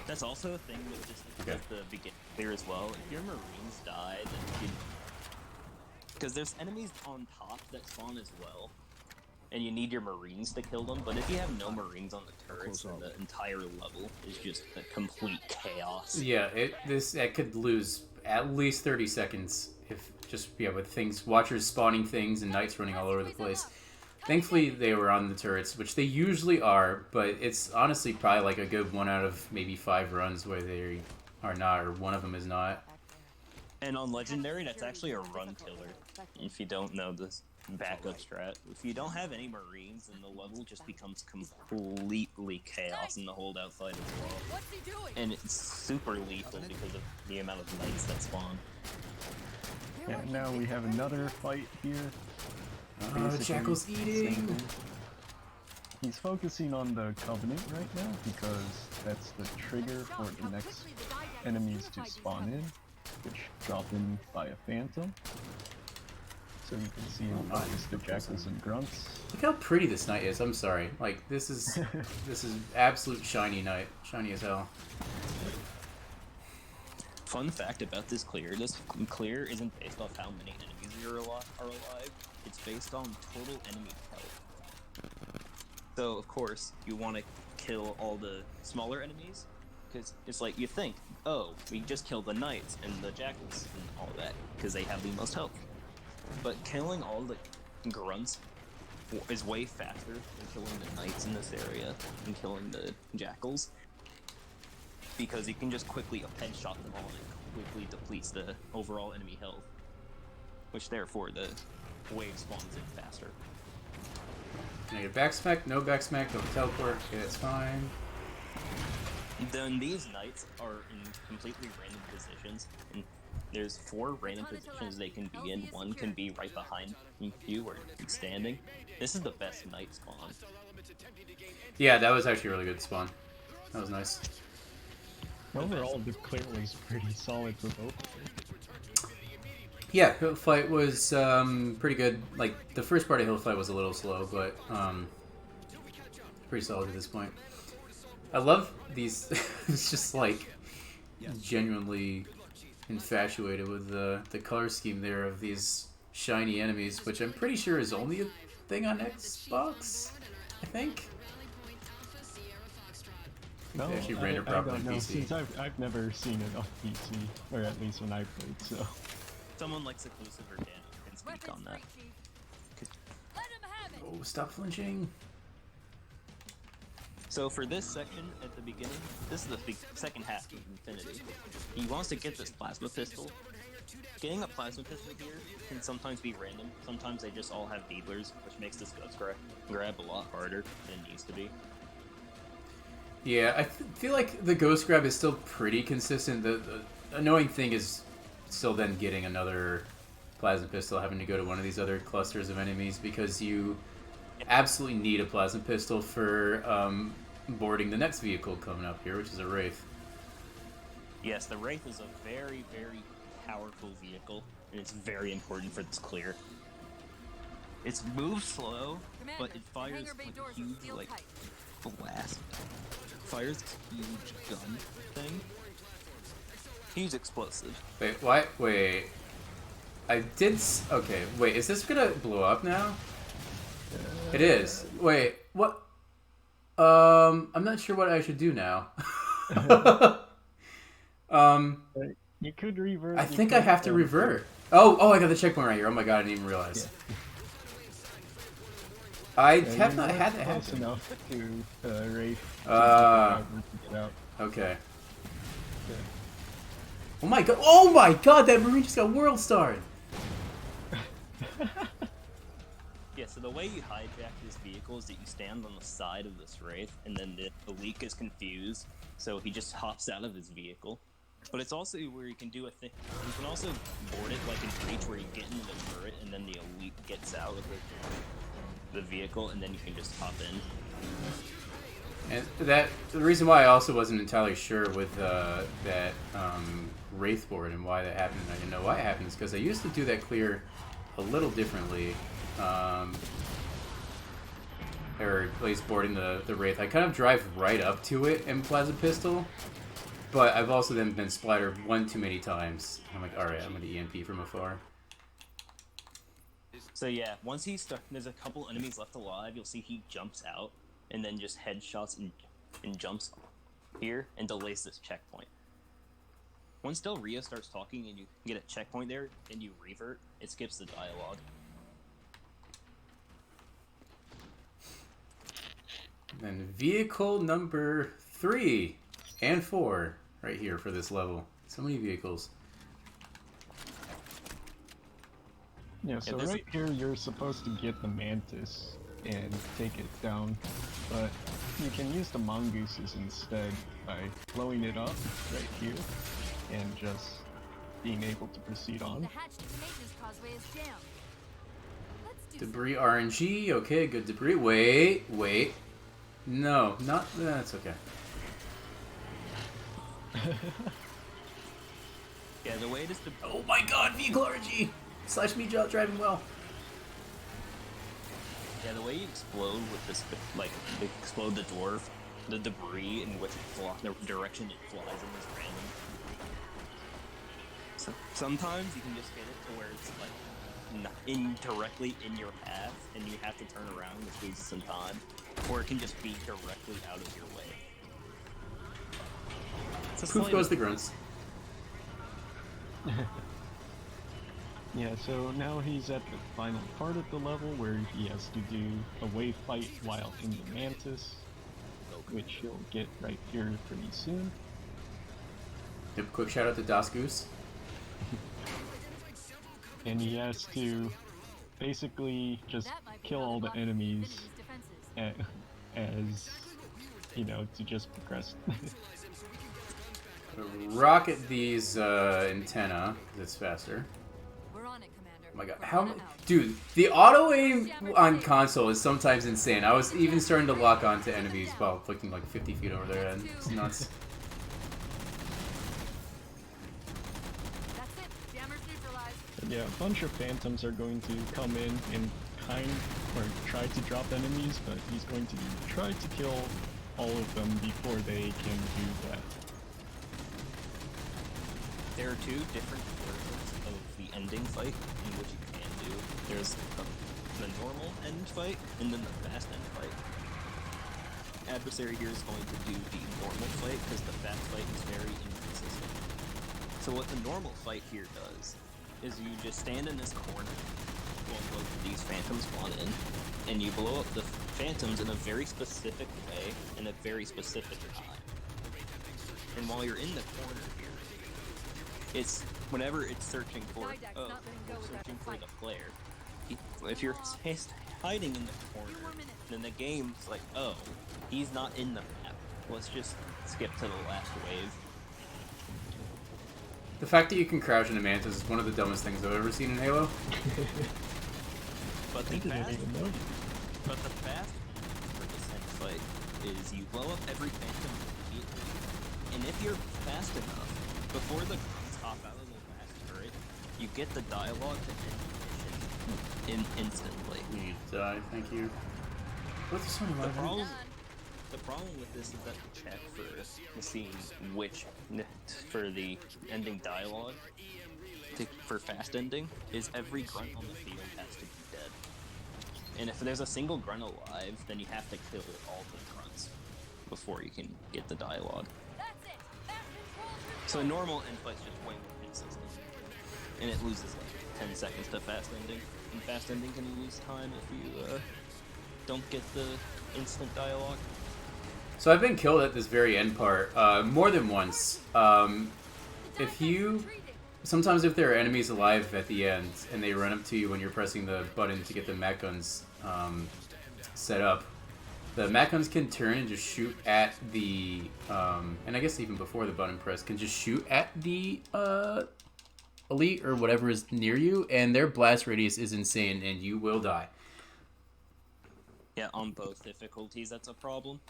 That's also a thing with just with the beginning clear as well. If your Marines die, then you... Because there's enemies on top that spawn as well, and you need your Marines to kill them, but if you have no Marines on the turrets, then the entire level is just a complete chaos. Yeah, that could lose at least 30 seconds if with things, watchers spawning things and knights running all over the place. Thankfully, they were on the turrets, which they usually are, but it's honestly probably like a good 1 out of maybe 5 runs where they are not, or one of them is not. And on Legendary, that's actually a run killer, if you don't know this. backup strat. If you don't have any Marines, then the level just becomes completely chaos in the holdout fight as well. What's he doing? And it's super lethal because of the amount of knights that spawn. Yeah, now we have another fight here. Basically, Jackal's eating! He's focusing on the Covenant right now because that's the trigger for the next enemies to spawn in, which drop in by a Phantom. So you can see him focus the Jackals and Grunts. Look how pretty this night is. I'm sorry. Like, this is absolute shiny night. Shiny as hell. Fun fact about this clear isn't based off how many enemies are alive. It's based on total enemy health. So, of course, you want to kill all the smaller enemies, because it's like, you think, oh, we just killed the Knights and the Jackals and all that, because they have the most health. But killing all the Grunts is way faster than killing the Knights in this area and killing the Jackals, because you can just quickly headshot them all and it quickly depletes the overall enemy health, which therefore the wave spawns in faster. Can I get back smack? No back smack, no teleport. Okay, that's fine. Then these Knights are in completely random positions, and there's 4 random positions they can be in. One can be right behind you or standing. This is the best Knight spawn. Yeah, that was actually a really good spawn. That was nice. Overall, the clear was pretty solid for both. Yeah, Hill Fight was pretty good. Like, the first part of Hill Fight was a little slow, but pretty solid at this point. I love these. It's just like genuinely infatuated with the color scheme there of these shiny enemies, which I'm pretty sure is only a thing on Xbox, I think. No, they actually I rendered don't properly on know, PC. since I've never seen it on PC, or at least when I played, so... Someone like Seclusive or Daniel can speak on that. Let him have it. Oh, stop flinching. So for this section at the beginning, this is the second half of Infinity. He wants to get this plasma pistol. Getting a plasma pistol here can sometimes be random. Sometimes they just all have dealers, which makes this ghost grab a lot harder than it needs to be. Yeah, I feel like the ghost grab is still pretty consistent. The annoying thing is still then getting another plasma pistol, having to go to one of these other clusters of enemies, because you absolutely need a plasma pistol for boarding the next vehicle coming up here, which is a Wraith. Yes, the Wraith is a very, very powerful vehicle, and it's very important for this clear. It's moves slow, but it fires like a huge, like, blast. Fires this huge gun thing. Huge explosive. Wait, what? Wait. Okay, wait, is this gonna blow up now? It is. Wait, what? I'm not sure what I should do now. You could revert. I think I have to revert. Oh, I got the checkpoint right here. Oh my god, I didn't even realize. Yeah. I have not had that close happen. enough to Wraith. Get out. Okay. Yeah. Oh my god, that Marine just got world starred! Yeah, so the way you hijack this vehicle is that you stand on the side of this Wraith, and then the leak is confused, so he just hops out of his vehicle. But it's also where you can do a thing. You can also board it like in Reach, where you get into the turret, and then the elite gets out of the vehicle, and then you can just hop in. And the reason why I also wasn't entirely sure with that Wraith board and why that happened, and I didn't know why it happened, is because I used to do that clear a little differently. Or at least boarding the Wraith. I kind of drive right up to it in Plasma Pistol, but I've also then been splattered one too many times. I'm like, alright, I'm going to EMP from afar. So yeah, once he's stuck, there's a couple enemies left alive, you'll see he jumps out, and then just headshots and jumps here, and delays this checkpoint. Once Del Rio starts talking and you get a checkpoint there, and you revert, it skips the dialogue. And vehicle number 3 and 4 right here for this level. So many vehicles. Yeah, so this- right here you're supposed to get the mantis and take it down, but you can use the mongooses instead by blowing it up right here and just being able to proceed The on. hatch to the maintenance causeway is jammed. Let's do Debris RNG. Okay, good debris. Wait. No, not. That's okay. Yeah, the way this Oh my god, vehicle RNG! Slash me driving well. Yeah, the way you explode with this, like, explode the dwarf, the debris in which it flies, the direction it flies in is random. So sometimes you can just get it to where it's, like, indirectly in your path, and you have to turn around, which loses some time, or it can just be directly out of your way. It's a Poof slight- goes the grunts. Yeah, so now he's at the final part of the level where he has to do a wave fight while in the mantis, which he'll get right here pretty soon. Yep, quick shout out to Das Goose. And he has to basically just That might be kill how all the block enemies defenses. as, you know, to just progress. Rocket these antenna, because it's faster. We're on it, Commander. Oh my god, We're how on m- it out. dude, the auto aim on console is sometimes insane. I was even starting to lock onto enemies while flicking like 50 feet over their head. It's nuts. That's it. Jammers neutralized. Yeah, a bunch of phantoms are going to come in and try to drop enemies, but he's going to try to kill all of them before they can do that. There are two different versions of the ending fight in which you can do. There's the normal end fight and then the fast end fight. Adversary here is going to do the normal fight because the fast fight is very inconsistent. So what the normal fight here does is you just stand in this corner while both of these phantoms spawn in, and you blow up the phantoms in a very specific way in a very specific time. And while you're in the corner here, it's whenever it's searching for Didact's not letting go without searching a for fight. the player. If you're hiding in the corner, more minutes. then the game's like, oh, he's not in the map. Let's just skip to the last wave. The fact that you can crouch in a mantis is one of the dumbest things I've ever seen in Halo. But I the didn't fast, even know. but the fast for this end fight is you blow up every phantom immediately, and if you're fast enough, before the grunts hop out of the last turret, you get the dialogue to end the mission instantly. You need to die, thank you. What's this one? The problem with this is that the check for seeing which for the ending dialogue for fast ending is every grunt on the field has to be dead. And if there's a single grunt alive, then you have to kill all the grunts before you can get the dialogue. That's it. Fast control So a normal end fight's just way more consistent. And it loses like 10 seconds to fast ending. And fast ending can lose time if you don't get the instant dialogue. So I've been killed at this very end part more than once. If you... Sometimes if there are enemies alive at the end and they run up to you when you're pressing the button to get the mat guns set up, the mat guns can turn and just shoot at the... and I guess even before the button press, can just shoot at the elite or whatever is near you, and their blast radius is insane and you will die. Yeah, on both difficulties, that's a problem.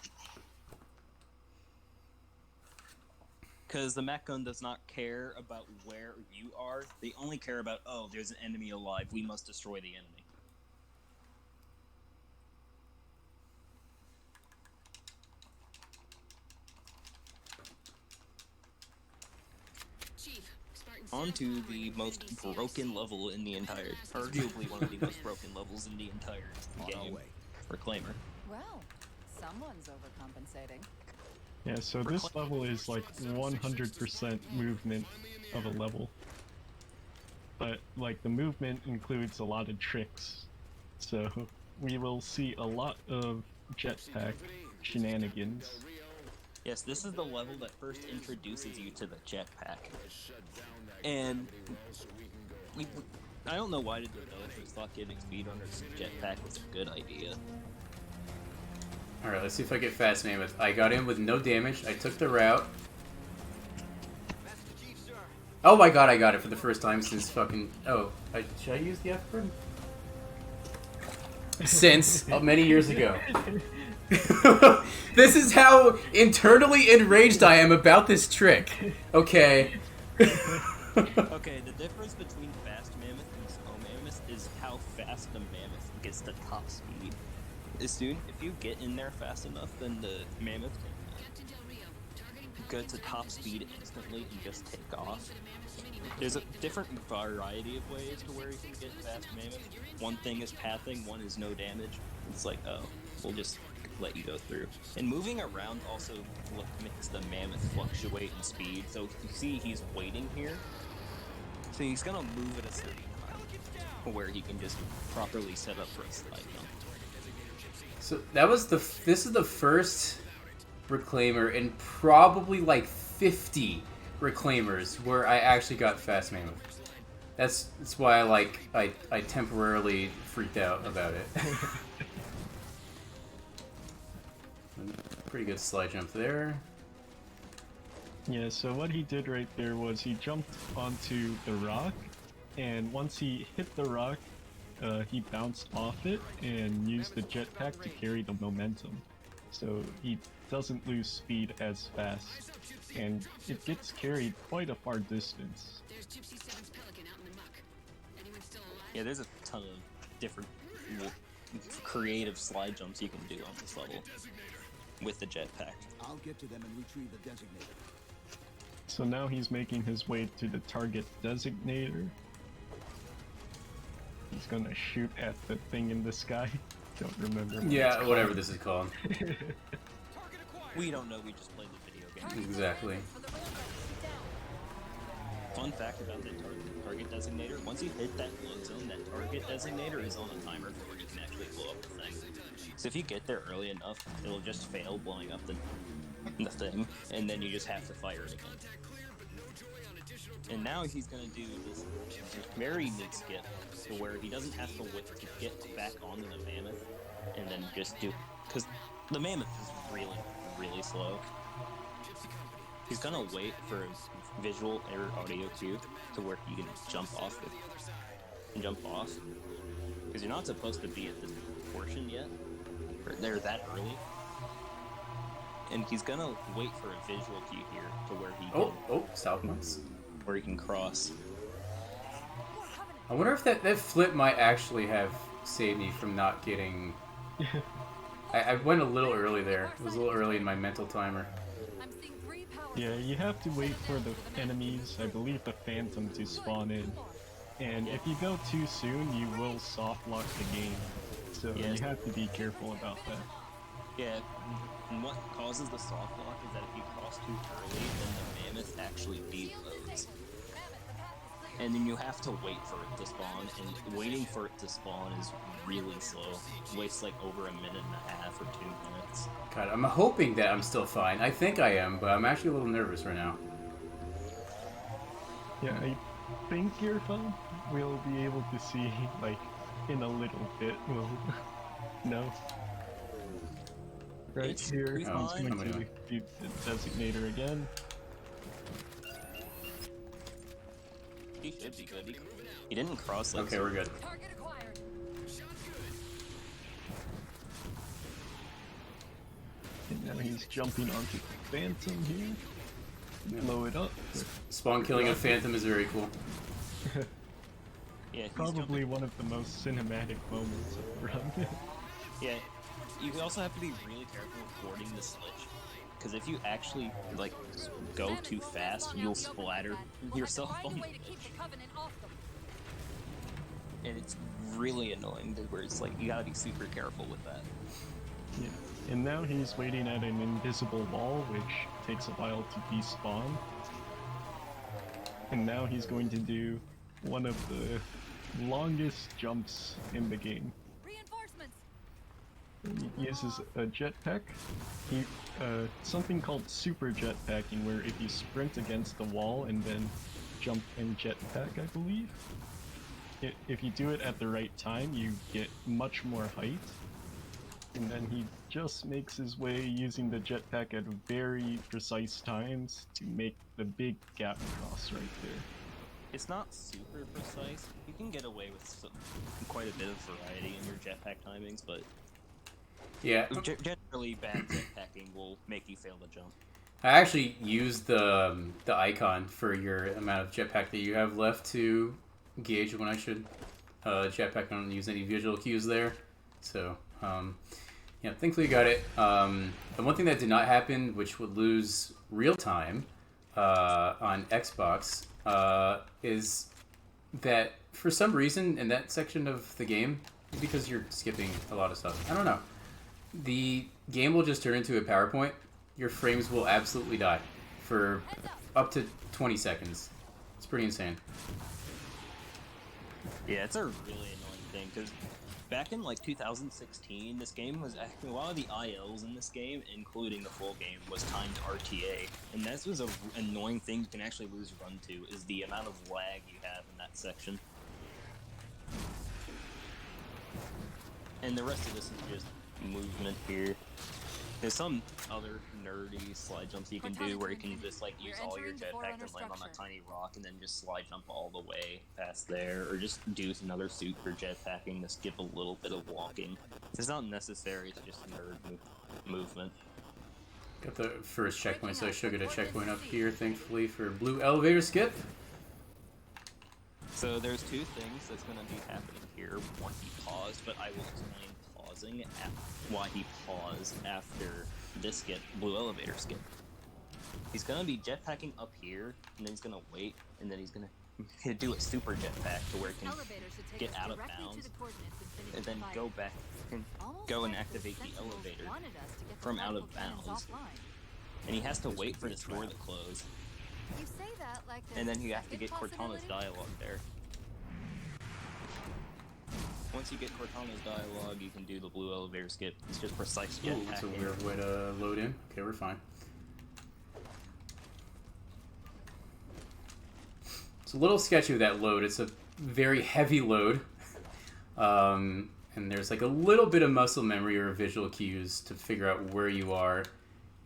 Because the mech gun does not care about where you are. They only care about, oh, there's an enemy alive. We must destroy the enemy. On to the most broken level in the entire, arguably one of the most broken levels in the entire game. Reclaimer. Well, someone's overcompensating. Yeah, so this level is like 100% movement of a level. But, like, the movement includes a lot of tricks. So, we will see a lot of jetpack shenanigans. Yes, this is the level that first introduces you to the jetpack. And I don't know why the developers thought giving speedrunners a jetpack was a good idea. Alright, let's see if I get Fast Mammoth. I got in with no damage. I took the route. Oh my god, I got it for the first time since fucking... Oh, should I use the F word? Since many years ago. This is how internally enraged I am about this trick. Okay. Okay, the difference between Fast Mammoth and Slow Mammoth is how fast the Mammoth gets to top speed. If you get in there fast enough, then the Mammoth can go to top speed instantly and just take off. There's a different variety of ways to where you can get Fast Mammoth. One thing is pathing, one is no damage. It's like, oh, we'll just let you go through. And moving around also makes the Mammoth fluctuate in speed. So if you see he's waiting here, so he's gonna move at a certain time where he can just properly set up for a slide jump. So that was this is the first reclaimer in probably like 50 reclaimers where I actually got Fast Mammoth. That's why I temporarily freaked out about it. Pretty good slide jump there. Yeah, so what he did right there was he jumped onto the rock, and once he hit the rock, he bounced off it and used the jetpack to carry the momentum. So he doesn't lose speed as fast, and it gets carried quite a far distance. Yeah, there's a ton of different creative slide jumps you can do on this level with the jetpack. I'll get to them and retrieve the designator. So now he's making his way to the target designator. He's gonna shoot at the thing in the sky. Don't remember what Yeah, whatever this is called. We don't know, we just played the video game. Exactly. Fun fact about the target designator, once you hit that blow zone, that target designator is on a timer for where you can actually blow up the thing. So if you get there early enough, it'll just fail blowing up the thing, and then you just have to fire it again. And now he's gonna do this very neat skip, to where he doesn't have to wait to get back onto the Mammoth, and then just do, because the Mammoth is really, really slow. He's gonna wait for a visual or audio cue to where he can jump off it. And jump off. Because you're not supposed to be at this portion yet. Or they're that early. And he's gonna wait for a visual cue here to where he can, southwards. where he can cross. I wonder if that flip might actually have saved me from not getting... I went a little early there. It was a little early in my mental timer. Yeah, you have to wait for the enemies, I believe the Phantom, to spawn in. And if you go too soon, you will soft lock the game. So Yeah. you have to be careful about that. Yeah, and what causes the soft lock is that if you cross too early, then the Mammoth actually deloads. And then you have to wait for it to spawn, and waiting for it to spawn is really slow. It wastes like over a minute and a half or 2 minutes. God, I'm hoping that I'm still fine. I think I am, but I'm actually a little nervous right now. Yeah, I think you're fine. We'll be able to see, like, in a little bit. We'll know. Right It's here, pretty he's fine. going to do the designator again. He should be good. He didn't cross like Okay, we're good. Target acquired. And now he's jumping onto the Phantom here. Blow it up. Spawn killing a Phantom is very cool. Yeah, he's Probably jumping. one of the most cinematic moments of the run. Yeah, you also have to be really careful with boarding the switch. Because if you actually, like, go too fast, you'll splatter yourself on the Way to keep the Covenant off them. and it's really annoying to where it's like, you gotta be super careful with that. Yeah. And now he's waiting at an invisible wall, which takes a while to despawn. And now he's going to do one of the longest jumps in the game. Reinforcements. He uses a jetpack. He something called super jetpacking, where if you sprint against the wall and then jump and jetpack, I believe. if you do it at the right time, you get much more height. And then he just makes his way using the jetpack at very precise times to make the big gap cross right there. It's not super precise. You can get away with quite a bit of variety in your jetpack timings, but Yeah. generally bad jetpacking will make you fail the jump. I actually used the icon for your amount of jetpack that you have left to gauge when I should jetpack. I don't use any visual cues there. So, yeah, thankfully you got it. And one thing that did not happen, which would lose real time on Xbox, is that for some reason in that section of the game, because you're skipping a lot of stuff, I don't know, the game will just turn into a PowerPoint. Your frames will absolutely die for up to 20 seconds. It's pretty insane. Yeah, it's a really annoying thing, because back in like 2016, this game was actually, a lot of the ILs in this game, including the full game, was timed RTA. And this was an annoying thing you can actually lose run to, is the amount of lag you have in that section. And the rest of this is just movement here. There's some other nerdy slide jumps you can do where you can just like use all your jetpack and land on a tiny rock and then just slide jump all the way past there, or just do another suit for jetpacking to skip a little bit of walking. It's not necessary, it's just nerd movement. Got the first checkpoint, so I should get a checkpoint up here, thankfully, for blue elevator skip. So there's two things that's going to be happening here once he paused, but I will explain why he paused after this skip, blue elevator skip. He's gonna be jetpacking up here, and then he's gonna wait, and then he's gonna do a super jetpack to where he can get out of bounds, and then go back and go and activate the elevator from out of bounds. And he has to wait for this door to close. And then you have to get Cortana's dialogue there. Once you get Cortana's dialogue, you can do the blue elevator skip. It's just precise jetpack. Ooh, that's a weird way to load in. Okay, we're fine. It's a little sketchy with that load. It's a very heavy load. And there's like a little bit of muscle memory or visual cues to figure out where you are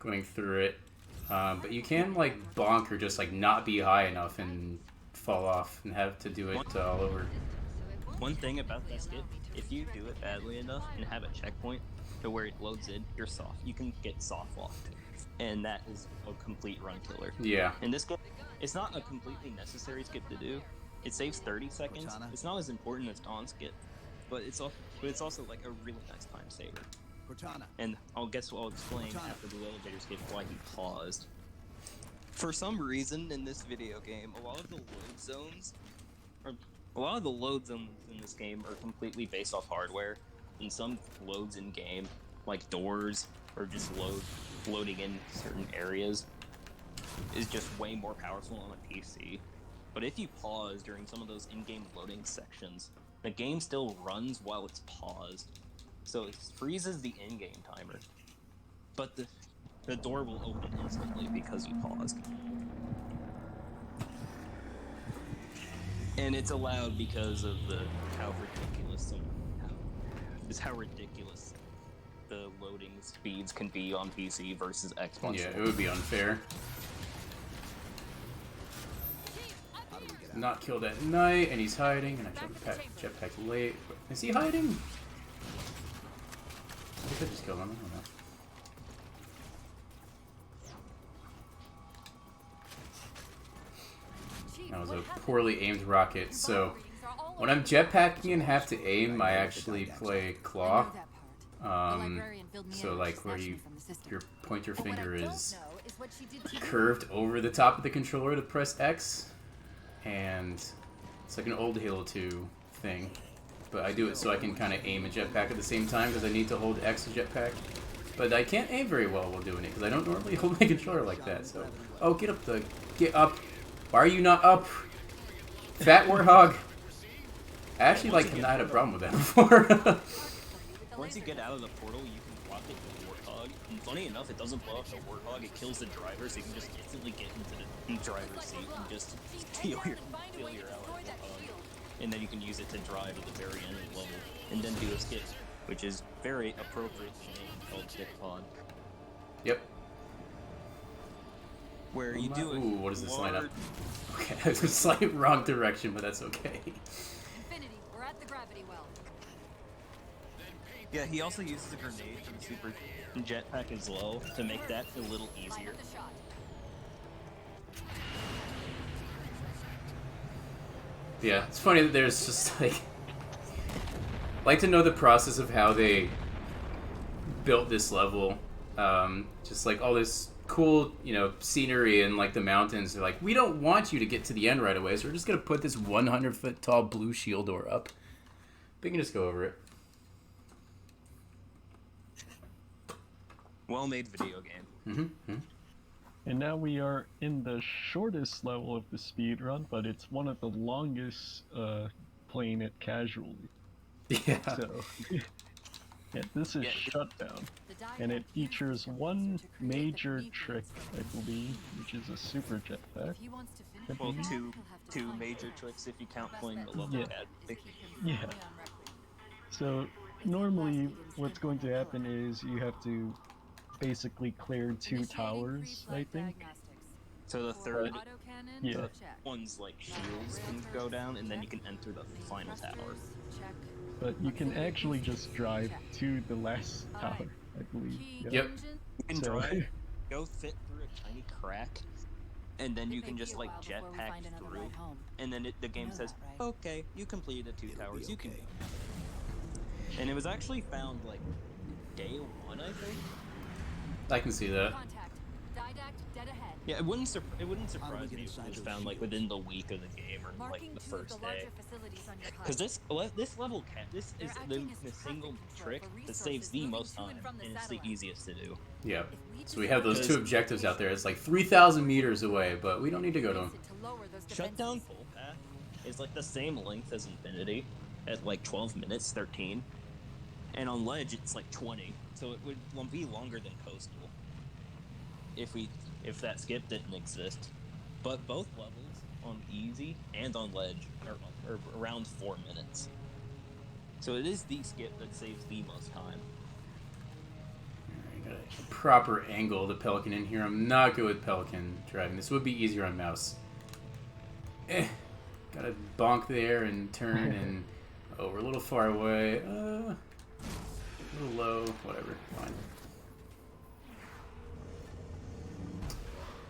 going through it. But you can like bonk or just like not be high enough and fall off and have to do it all over. One thing about that skip, if you do it badly enough and have a checkpoint to where it loads in, you're soft. You can get soft locked, and that is a complete run killer. Yeah. And this skip, it's not a completely necessary skip to do. It saves 30 seconds. It's not as important as Dawn's skip, but it's also like a really nice time saver. And I'll explain after the elevator skip why he paused. For some reason in this video game, a lot of the load zones in this game are completely based off hardware, and some loads in game, like doors or just loading in certain areas, is just way more powerful on a PC. But if you pause during some of those in-game loading sections, the game still runs while it's paused, so it freezes the in-game timer. But the door will open instantly because you paused. And it's allowed because of how ridiculous the loading speeds can be on PC versus Xbox. Yeah, it would be unfair. Not killed at night, and he's hiding, and I jetpack late. Is he hiding? I think I just killed him, I don't know. That was a poorly aimed rocket, so when I'm jetpacking and have to aim, I actually play claw. So like where your pointer finger is curved over the top of the controller to press X, and it's like an old Halo 2 thing. But I do it so I can kind of aim and jetpack at the same time because I need to hold X to jetpack. But I can't aim very well while doing it because I don't normally hold my controller like that. So, oh, get up! Why are you not up? Fat Warthog! I actually have not had a problem with that before. Once you get out of the portal, you can rocket the Warthog. And funny enough, it doesn't blow up the Warthog, it kills the driver, so you can just instantly get into the driver's seat and just steal your out of the Warthog. and then you can use it to drive at the very end of the level, and then do a skip, which is very appropriately named called Skip Pod. Yep. Where you do it. Ooh, what is this lineup? Okay, it's a slight wrong direction, but that's okay. Infinity, we're at the gravity well. Yeah, he also uses a grenade from the super jetpack as well to make that a little Line easier. up the shot. Yeah, it's funny that there's just like to know the process of how they built this level. Just like all this cool, scenery and like the mountains. They're like, we don't want you to get to the end right away, so we're just gonna put this 100-foot tall blue shield door up. We can just go over it. Well-made video game. Mm-hmm. And now we are in the shortest level of the speed run, but it's one of the longest playing it casually. Yeah. So, yeah, this is Shutdown, and it features one major trick, I believe, which is a super jetpack. Well, two major tricks if you count playing the level casually. Yeah. So normally, what's going to happen is you have to basically clear 2 towers, I think. So the third Yeah. one's like shields can go down, and then you can enter the final tower. But you can actually just drive to the last tower, I believe. Yep. You can So- drive, go fit through a tiny crack, and then you can just like jetpack through, and then the game says, okay, you completed 2 towers, you can go. And it was actually found like day 1, I think. I can see that. Contact. Didact, dead ahead. Yeah, it wouldn't surprise get me if it inside was those found like shields? within the week of the game or Marking like the 2 of first the day. larger facilities on your HUD. Because this level this Their is acting the is single perfect control trick for that saves the resources most moving time, to and from the and it's the satellite. easiest to do. Yeah. If So we have those 2 Because- objectives out there. It's like 3,000 meters away, but we don't need to go to them. To lower those Shutdown defenses. full path is like the same length as Infinity at like 12 minutes, 13. And on Ledge it's like 20, so it would be longer than Coastal if that skip didn't exist. But both levels on Easy and on Ledge are around 4 minutes. So it is the skip that saves the most time. Alright, got a proper angle of the Pelican in here. I'm not good with Pelican driving. This would be easier on mouse. Gotta bonk there and turn and... Oh, we're a little far away. A little low. Whatever. Fine.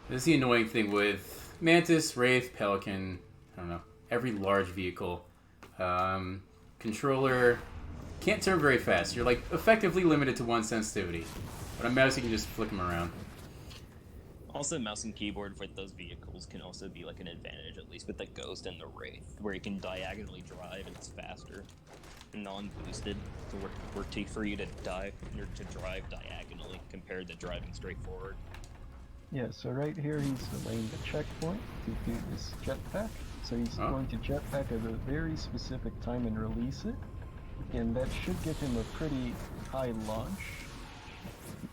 This is the annoying thing with Mantis, Wraith, Pelican, I don't know, every large vehicle. Controller can't turn very fast. You're like effectively limited to 1 sensitivity. But on mouse you can just flick them around. Also, mouse and keyboard with those vehicles can also be like an advantage, at least with the Ghost and the Wraith, where you can diagonally drive and it's faster, non-boosted, so we're for you to drive diagonally compared to driving straight forward. Yeah, so right here he's delaying the checkpoint to do this jetpack. So he's going to jetpack at a very specific time and release it. And that should give him a pretty high launch.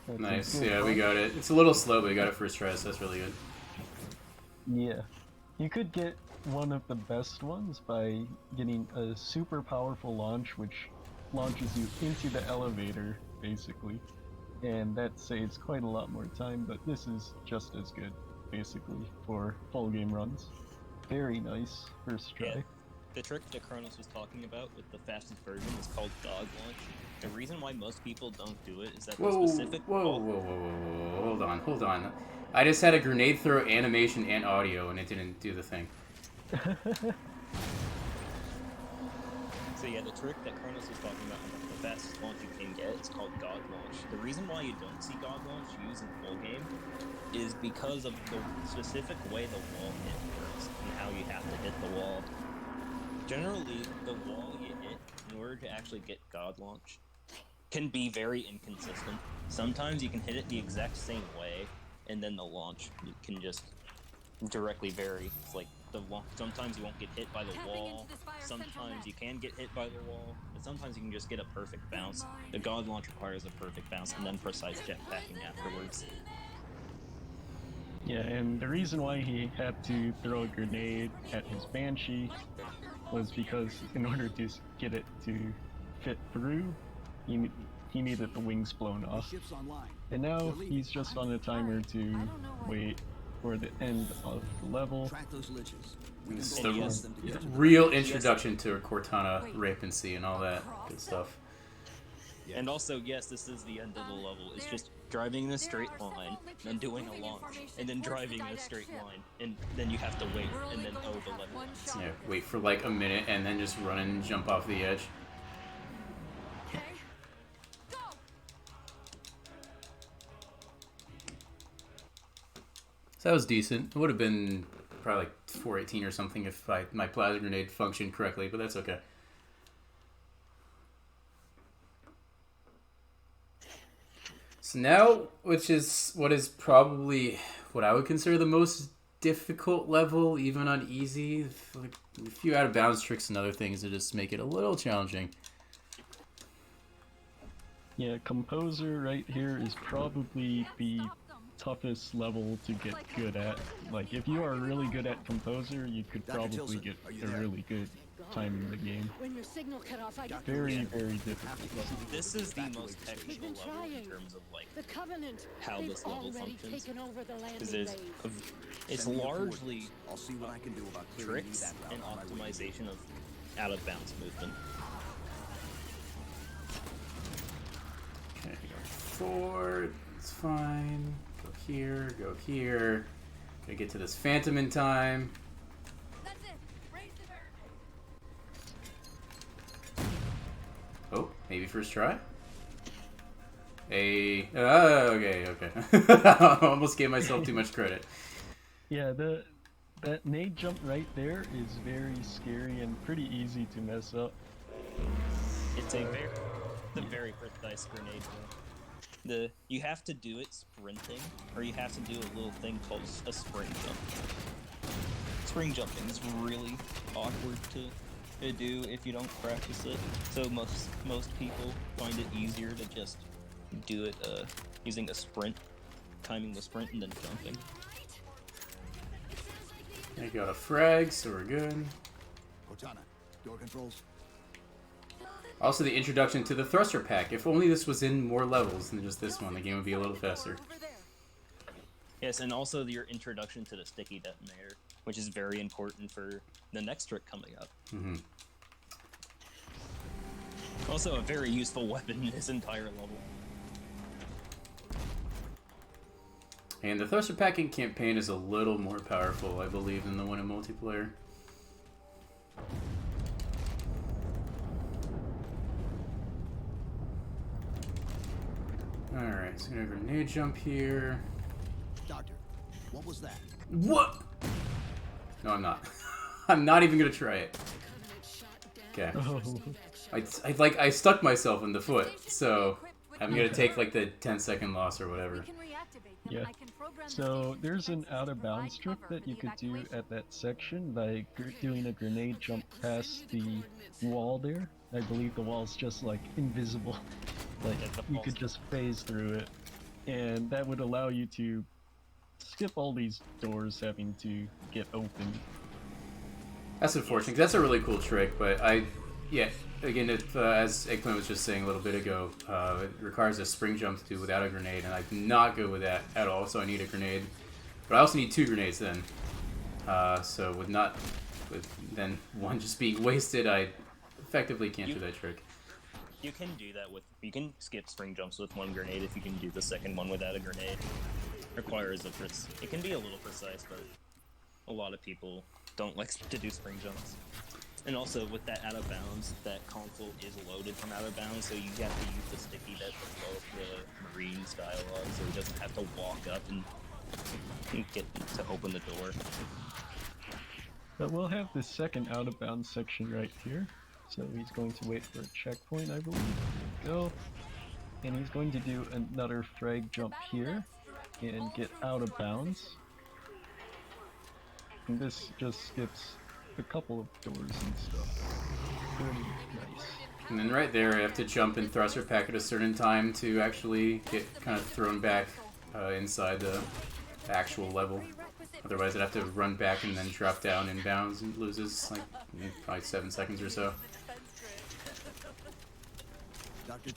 That's a Nice, good yeah, we launch. got it. It's a little slow, but we got it first try, so that's really good. Yeah. You could get one of the best ones by getting a super powerful launch, which launches you into the elevator, basically. And that saves quite a lot more time, but this is just as good, basically, for full game runs. Very nice first try. Yeah. The trick that Kronos was talking about with the fastest version is called God Launch. The reason why most people don't do it is that the specific... Whoa, hold on. I just had a grenade throw animation and audio, and it didn't do the thing. So yeah, the trick that Kronos was talking about, the fastest launch you can get, is called God Launch. The reason why you don't see God Launch used in full game is because of the specific way the wall hit works and how you have to hit the wall. Generally, the wall you hit, in order to actually get God Launch, can be very inconsistent. Sometimes you can hit it the exact same way, and then the launch can just directly vary. It's like sometimes you won't get hit by the wall, sometimes you can get hit by the wall, but sometimes you can just get a perfect bounce. The God Launch requires a perfect bounce and then precise jetpacking afterwards. Yeah, and the reason why he had to throw a grenade at his Banshee was because in order to get it to fit through, he needed the wings blown The off. ship's online. And now They're leaving. he's just on a timer to wait for the end of the level. Track those liches. We It's can the go yes, against them to get to the real introduction to Cortana rapancy and all that good stuff. And also, yes, this is the end of the level. It's just driving in a straight line, then doing a launch, and then driving in a straight line, and then you have to wait, and then the level ends. Yeah, wait for like a minute and then just run and jump off the edge. So that was decent. It would have been probably like 418 or something if my plasma grenade functioned correctly, but that's okay. So now, which is what is probably what I would consider the most difficult level, even on easy. Like a few out of bounds tricks and other things that just make it a little challenging. Yeah, Composer right here is probably the toughest level to get good at. Like, if you are really good at Composer, you could Dr. probably Tilson, get are you a there? really good time in the game. When your signal cut off, I got Very, very difficult. This is the most technical been level in trying. terms of like the Covenant. how They've this level already functions. taken over the Because landing there's bay. it's Send me your largely coordinates. I'll see what I can do about clearing tricks that route and on my way. optimization of out of bounds movement. Okay, go forward. It's fine. Go here. Go here. Gotta get to this phantom in time. That's it. Raise the bird. Oh, maybe first try? Okay. I almost gave myself too much credit. Yeah, that nade jump right there is very scary and pretty easy to mess up. It's a very precise grenade. You have to do it sprinting, or you have to do a little thing called a spring jump. Spring jumping is really awkward to do if you don't practice it. So most people find it easier to just do it using a sprint, timing the sprint and then jumping. I got a frag, so we're good. Cortana, door controls. Also, the introduction to the thruster pack. If only this was in more levels than just this one, the game would be a little faster. Yes, and also your introduction to the sticky detonator, which is very important for the next trick coming up. Mm-hmm. Also a very useful weapon in this entire level. And the thruster pack in campaign is a little more powerful, I believe, than the one in multiplayer. Alright, so I'm gonna grenade jump here. Doctor, what was that? What? No, I'm not. I'm not even gonna try it. Okay. Oh, I stuck myself in the foot, so I'm gonna take like the 10-second loss or whatever. yeah. So there's an out of bounds trick that you could do at that section by doing a grenade jump past the wall there. I believe the wall's just like invisible. Like you could just phase through it, and that would allow you to skip all these doors having to get open. That's unfortunate, 'cause that's a really cool trick, but yeah, again, as Eggplant was just saying a little bit ago, it requires a spring jump to do without a grenade, and I'm not good with that at all, so I need a grenade. But I also need 2 grenades then. So with then one just being wasted, I effectively can't do that trick. You can do that you can skip spring jumps with 1 grenade if you can do the second one without a grenade. Requires it can be a little precise, but a lot of people don't like to do spring jumps. And also with that out of bounds, that console is loaded from out of bounds, so you have to use the sticky that below the Marine's dialogue, so he doesn't have to walk up and get to open the door. But we'll have the second out of bounds section right here. So he's going to wait for a checkpoint, I believe. There we go. And he's going to do another frag jump here and get out of bounds. And this just skips a couple of doors and stuff. Pretty nice. And then right there, I have to jump and thruster pack at a certain time to actually get kind of thrown back inside the actual level. Otherwise, I'd have to run back and then drop down inbounds and loses like probably 7 seconds or so.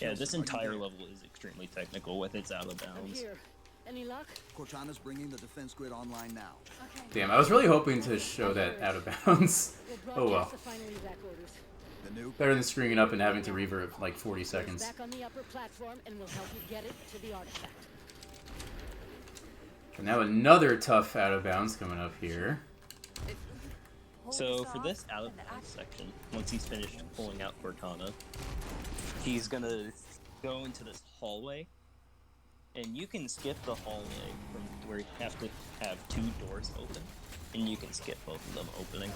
Yeah, this entire level is extremely technical with its out of bounds. Here. Any luck? Cortana's bringing the defense grid online now. Damn, I was really hoping to show that out of bounds. Oh well. The final evac orders. The nuke. Better than screwing it up and having to revert like 40 seconds. Back on the upper platform, and we'll help you get it to the artifact. And now another tough out of bounds coming up here. So for this out of bounds section, once he's finished pulling out Cortana, he's gonna go into this hallway, and you can skip the hallway from where you have to have 2 doors open, and you can skip both of them opening.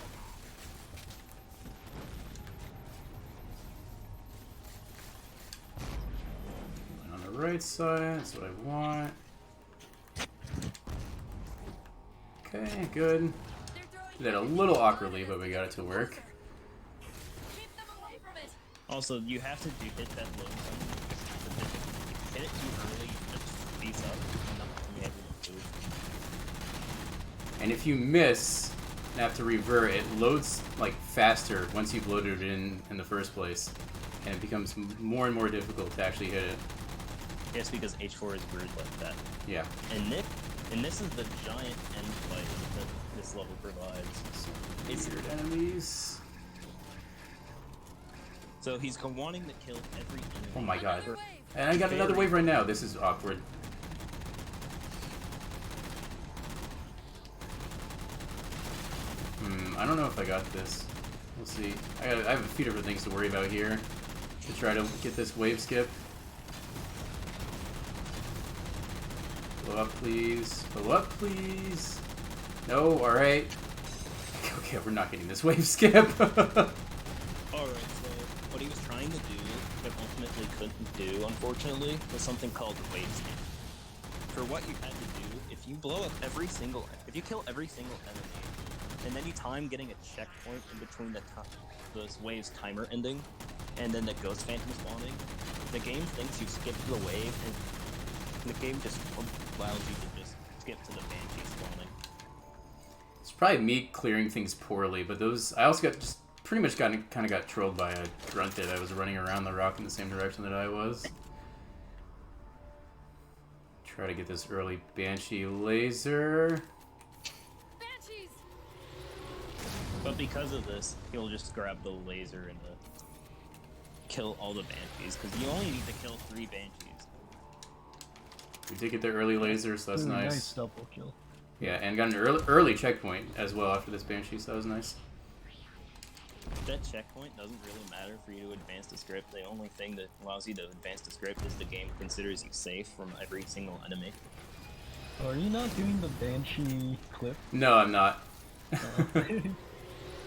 On the right side, that's what I want. Okay, good. Did that a little awkwardly, but we got it to work. Also, you have to hit that low zone. If you hit it too early, you just freeze up and not be able to move. And if you miss and have to revert, it loads like faster once you've loaded it in the first place, and it becomes more and more difficult to actually hit it. Yes, because H4 is weird like that. Yeah. And this is the giant end fight that this level provides. It's Weird enemies. So he's wanting to kill every enemy. Oh my god. And I got another wave right now. This is awkward. I don't know if I got this. We'll see. I have a few different things to worry about here to try to get this wave skip. Blow up, please. Blow up, please. No, alright. Okay, we're not getting this wave skip. Alright, so what he was trying to do, but ultimately couldn't do, unfortunately, was something called wave skip. For what you had to do, if you blow up if you kill every single enemy, and then you time getting a checkpoint in between those waves timer ending, and then the ghost phantom spawning, the game thinks you skipped the wave, and the game just allows you to just skip to the banshee spawning. It's probably me clearing things poorly, but those I also got just pretty much kind of got trolled by a grunted. I was running around the rock in the same direction that I was. Try to get this early banshee laser. Banshees! But because of this, he'll just grab the laser and kill all the banshees, because you only need to kill 3 banshees. We did get the early laser, so that's Ooh, nice. Nice double kill. Yeah, and got an early checkpoint as well after this banshee, so that was nice. That checkpoint doesn't really matter for you to advance the script. The only thing that allows you to advance the script is the game considers you safe from every single enemy. Are you not doing the Banshee clip? No, I'm not.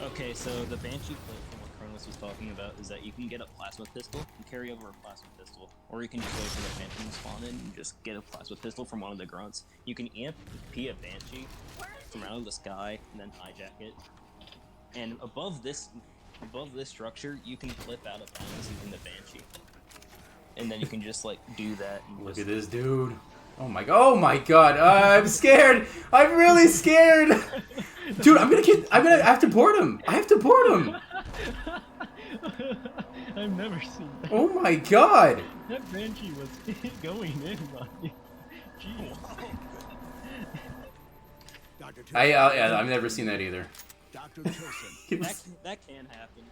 Okay, so the Banshee clip from what Kronos was talking about is that you can get a plasma pistol and carry over a plasma pistol, or you can just wait for the Phantom to spawn in and just get a plasma pistol from one of the grunts. You can EMP a Banshee from out of the sky and then hijack it. And above this structure, you can flip out of bounds using the Banshee. And then you can just like do that. And Look just... at this dude. Oh my god, I'm scared. I'm really scared. Dude, I have to board him. I have to board him. I've never seen that. Oh my god. That Banshee was going in on you. Jeez. Dr. Yeah, I've never seen that either. Dr. Tilson. that can happen.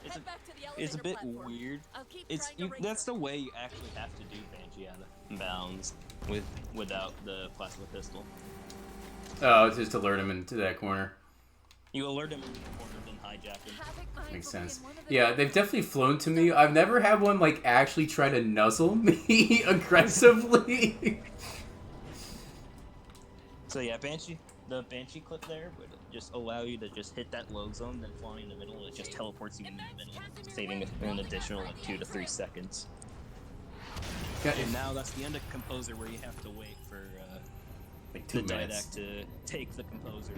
Head back to the It's a elevator bit platform. weird. I'll keep It's trying to ring that's her. the way you actually have to do Banshee out of bounds without the plasma pistol. Oh, it's just to alert him into that corner. You alert him in the corner, then hijack him. Makes sense. Yeah, they've definitely flown to me. I've never had one like actually try to nuzzle me aggressively. So yeah, the Banshee clip there would just allow you to just hit that low zone, then flying in the middle, it just teleports you in the middle, saving an additional like 2 to 3 seconds. And now that's the end of Composer, where you have to wait for Like the 2 minutes. Didact to take the Composer.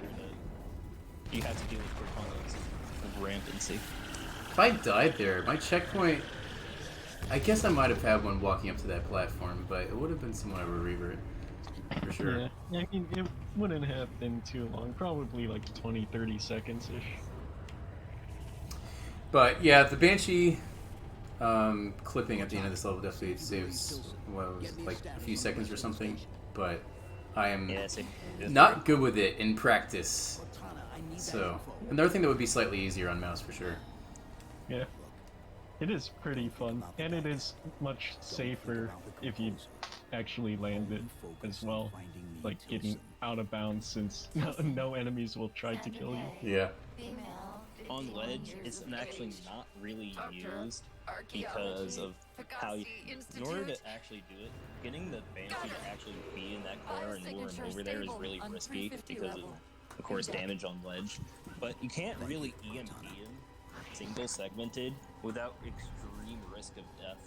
You have to deal with Cortana's rampancy. If I died there, my checkpoint... I guess I might have had one walking up to that platform, but it would have been somewhat of a revert. for sure. Yeah, I mean, it wouldn't have been too long. Probably like 20-30 seconds-ish. But yeah, the Banshee clipping at the end of this level definitely saves, what was it, like a few seconds or something. But I am not good with it in practice. So, another thing that would be slightly easier on mouse for sure. Yeah. It is pretty fun, and it is much safer if you actually land it as well. Like getting out of bounds, since no enemies will try to kill you. Yeah. On ledge, it's actually not really used because of how you, in order to actually do it, getting the Banshee to actually be in that corner and lure him over there is really risky because of course, damage on ledge. But you can't really EMP him single segmented without extreme risk of death.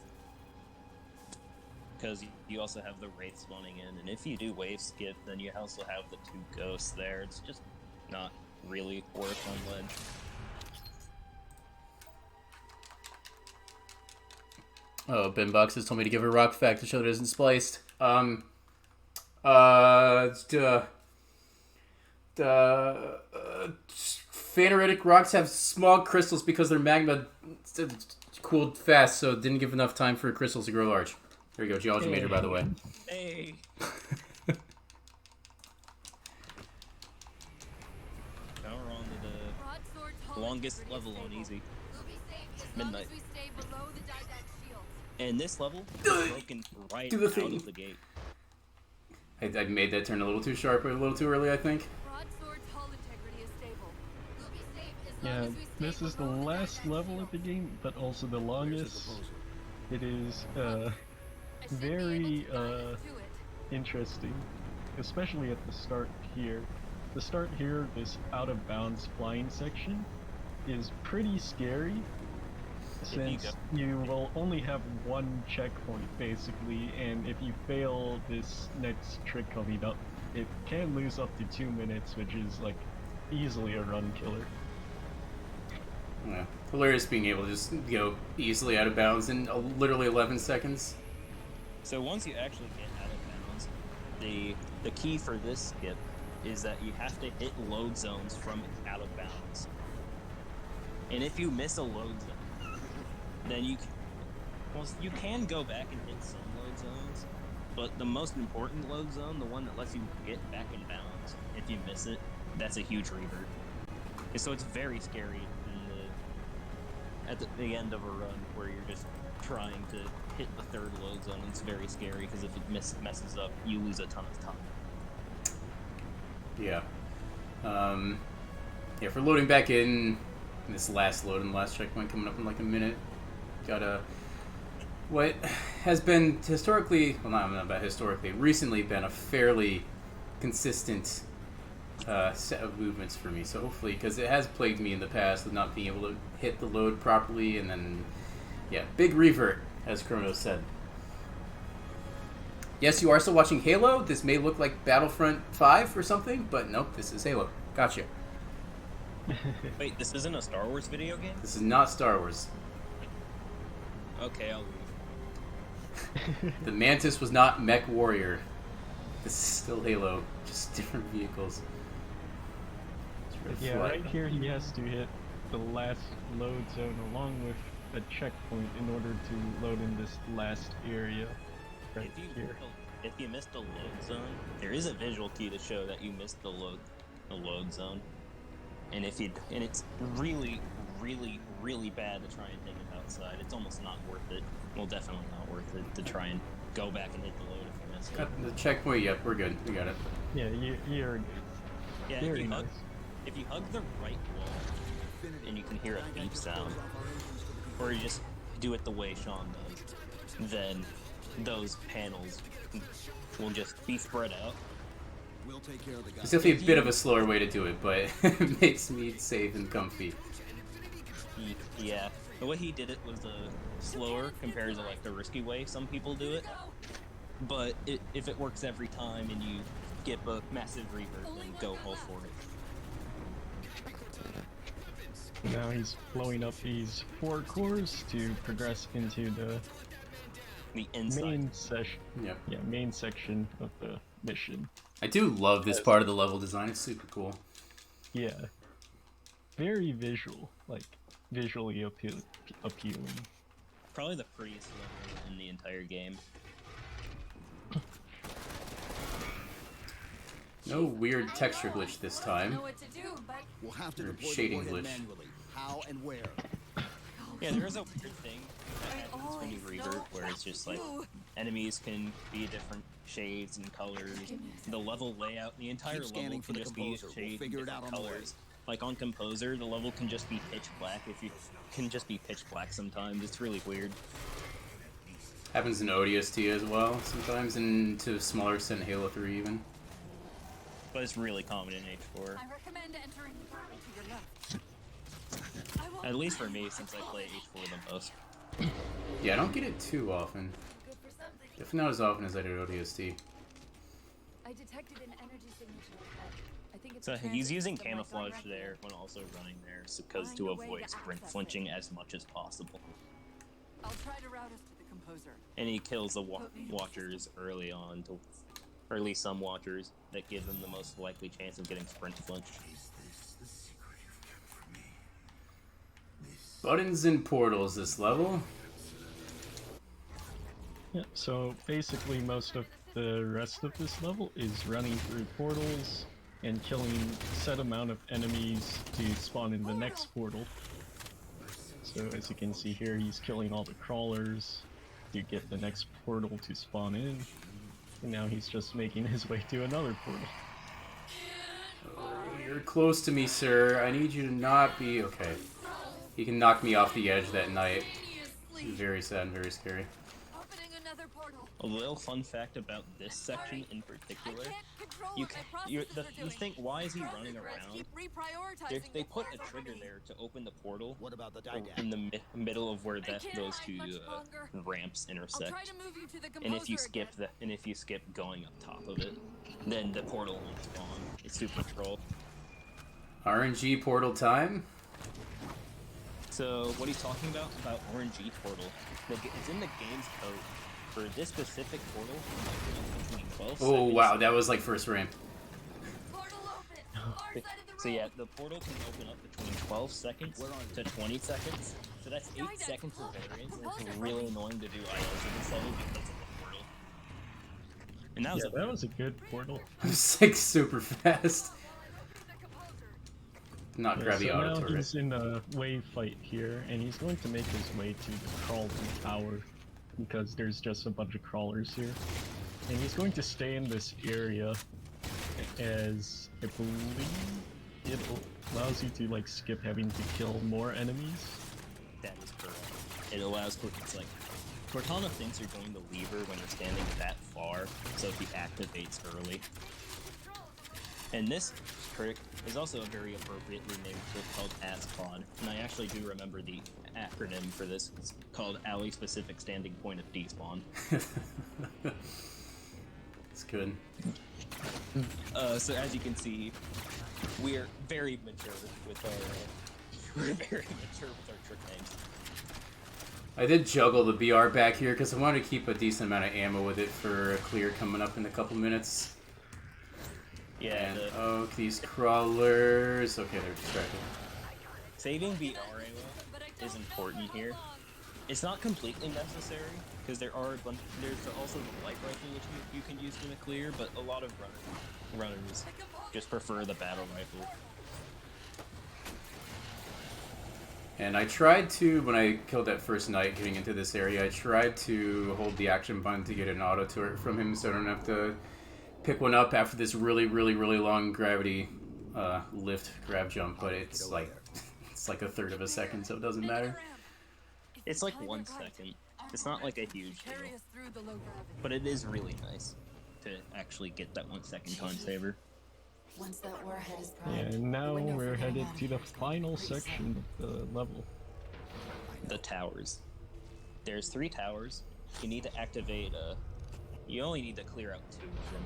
Because you also have the Wraith spawning in, and if you do wave skip, then you also have the 2 ghosts there. It's just not really worth on ledge. Oh, Ben Box has told me to give a rock fact to show that it isn't spliced. Phaneritic rocks have small crystals because their magma cooled fast, so it didn't give enough time for crystals to grow large. There you go, geology major, by the way. Hey! Now we're on to the longest level on easy. Midnight. And this level is broken right out of the gate. I made that turn a little too sharp, or a little too early, I think. Yeah, this is the last level of the game, but also the longest. It is very interesting, especially at the start here. The start here, this out of bounds flying section, is pretty scary, since you will only have one checkpoint basically, and if you fail this next trick coming up, it can lose up to 2 minutes, which is like easily a run killer. Yeah. Hilarious being able to just go easily out of bounds in literally 11 seconds. So once you actually get out of bounds, the key for this skip is that you have to hit load zones from out of bounds. And if you miss a load zone, then you can go back and hit some load zones, but the most important load zone, the one that lets you get back in bounds, if you miss it, that's a huge revert. And so it's very scary at the end of a run where you're just trying to hit the 3rd load zone. It's very scary because if it messes up, you lose a ton of time. Yeah. Yeah, for loading back in this last load and the last checkpoint coming up in like a minute, got what has been historically, well, not about historically, recently been a fairly consistent set of movements for me. So hopefully, because it has plagued me in the past with not being able to hit the load properly, and then, yeah, big revert, as Chronos said. Yes, you are still watching Halo. This may look like Battlefront 5 or something, but nope, this is Halo. Gotcha. Wait, this isn't a Star Wars video game? This is not Star Wars. Okay, I'll leave. The Mantis was not Mech Warrior. This is still Halo, just different vehicles. Yeah, right here he has to hit the last load zone along with a checkpoint in order to load in this last area right here. If you missed a load zone, there is a visual key to show that you missed the load zone. And it's really, really, really bad to try and take it outside. It's almost not worth it. Well, definitely not worth it to try and go back and hit the load if you missed it. Got the checkpoint, yep, we're good. We got it. Yeah, you're yeah, very nice. If you hug the right wall, and you can hear a beep sound, or you just do it the way Sean does, then those panels will just be spread out. It's definitely a bit of a slower way to do it, but it makes me safe and comfy. Yeah, the way he did it was slower compared to like the risky way some people do it. But if it works every time and you get a massive revert, then go all for it. Now he's blowing up these 4 cores to progress into the inside main section. Yep. Yeah, main section of the mission. I do love this part of the level design. It's super cool. Yeah. Very visual, like visually appealing. Probably the prettiest level in the entire game. No weird texture glitch this time. Know what to do, but We'll have to Or deploy shading the warhead glitch. manually. How and where? Yeah, there's a weird thing that happens when you revert where it's just like enemies can be different shades and colors. The level layout, the entire Keep scanning level for can the just be composer. We'll shades figure it different out on the way. colors. Like on Composer, the level can just be pitch black. If you can just be pitch black sometimes, it's really weird. Happens in ODST as well, sometimes, and to a smaller extent in Halo 3 even. But it's really common in H4. I recommend entering the portal to your left. I won't At least for me, since I play H4 the most. Yeah, I don't get it too often. good for something. If not as often as I did ODST. I detected an energy signature. I think it's So a he's transit using system like camouflage on there record. when also running there, because to avoid sprint flinching as much as possible. I'll try to route us to the composer. And he kills the watchers early on, or at least some watchers, that give them the most likely chance of getting sprint flinched. Buttons and portals this level. Yeah, so basically most of the rest of this level is running through portals and killing a set amount of enemies to spawn in the next portal. So as you can see here, he's killing all the crawlers to get the next portal to spawn in. And now he's just making his way to another portal. You're close to me, sir. I need you to not be... Okay. He can knock me off the edge that night. Very sad and very scary. Opening another portal. A little fun fact about this section in particular, I can't control you what can, my you, processes are you doing. think, why is he running Progress around? keep reprioritizing They the put a core trigger property. there to open the portal What about the in Didact? the middle of where can't those hide two much longer. ramps I'll intersect. try to move you to the composer And if you skip again. going up top of it, then the portal won't spawn. It's super troll. RNG portal time? So what he's talking about RNG portal, it's in the game's code. For this specific portal, between 12 Oh, seconds. wow. That was like first ramp. Portal open. Far side of the So room. yeah, the portal can open up between 12 seconds to 20 seconds. So that's 8 seconds of variance, and it's really annoying to do IOs in this level because of the portal. And that was Yeah, that was a good portal. It was like super fast. The composer. Not Yeah, grab the so auto now turret. he's in a wave fight here, and he's going to make his way to the crawler tower, because there's just a bunch of crawlers here. And he's going to stay in this area, as I believe it allows you to like skip having to kill more enemies. That is correct. It allows, it's like, Cortana thinks you're going to leave her when you're standing that far, so he activates early. And this trick is also a very appropriately named trick called ASPOD, and I actually do remember the acronym for this. It's called Alley Specific Standing Point of Despawn. It's good. So as you can see, we're very mature with our trick names. I did juggle the BR back here because I wanted to keep a decent amount of ammo with it for a clear coming up in a couple minutes. Yeah, And, the oh, these crawlers. Okay, they're distracted. saving BR ammo is important here. It's not completely necessary because there's also the light rifle which you can use in a clear, but a lot of runners just prefer the battle rifle. And I tried to, when I killed that first knight getting into this area, I tried to hold the action button to get an auto turret from him so I don't have to pick one up after this really long gravity lift grab jump, but it's like a third of a second, so it doesn't matter. It's like 1 second. It's not like a huge deal, Carry us through the low gravity. but it is really nice to actually get that 1 second time saver. Once that warhead is Yeah, primed, and now the window we're for headed getting out to the of here final is pretty section of the level. The towers. There's 3 towers. You need to activate you only need to clear out 2 of them.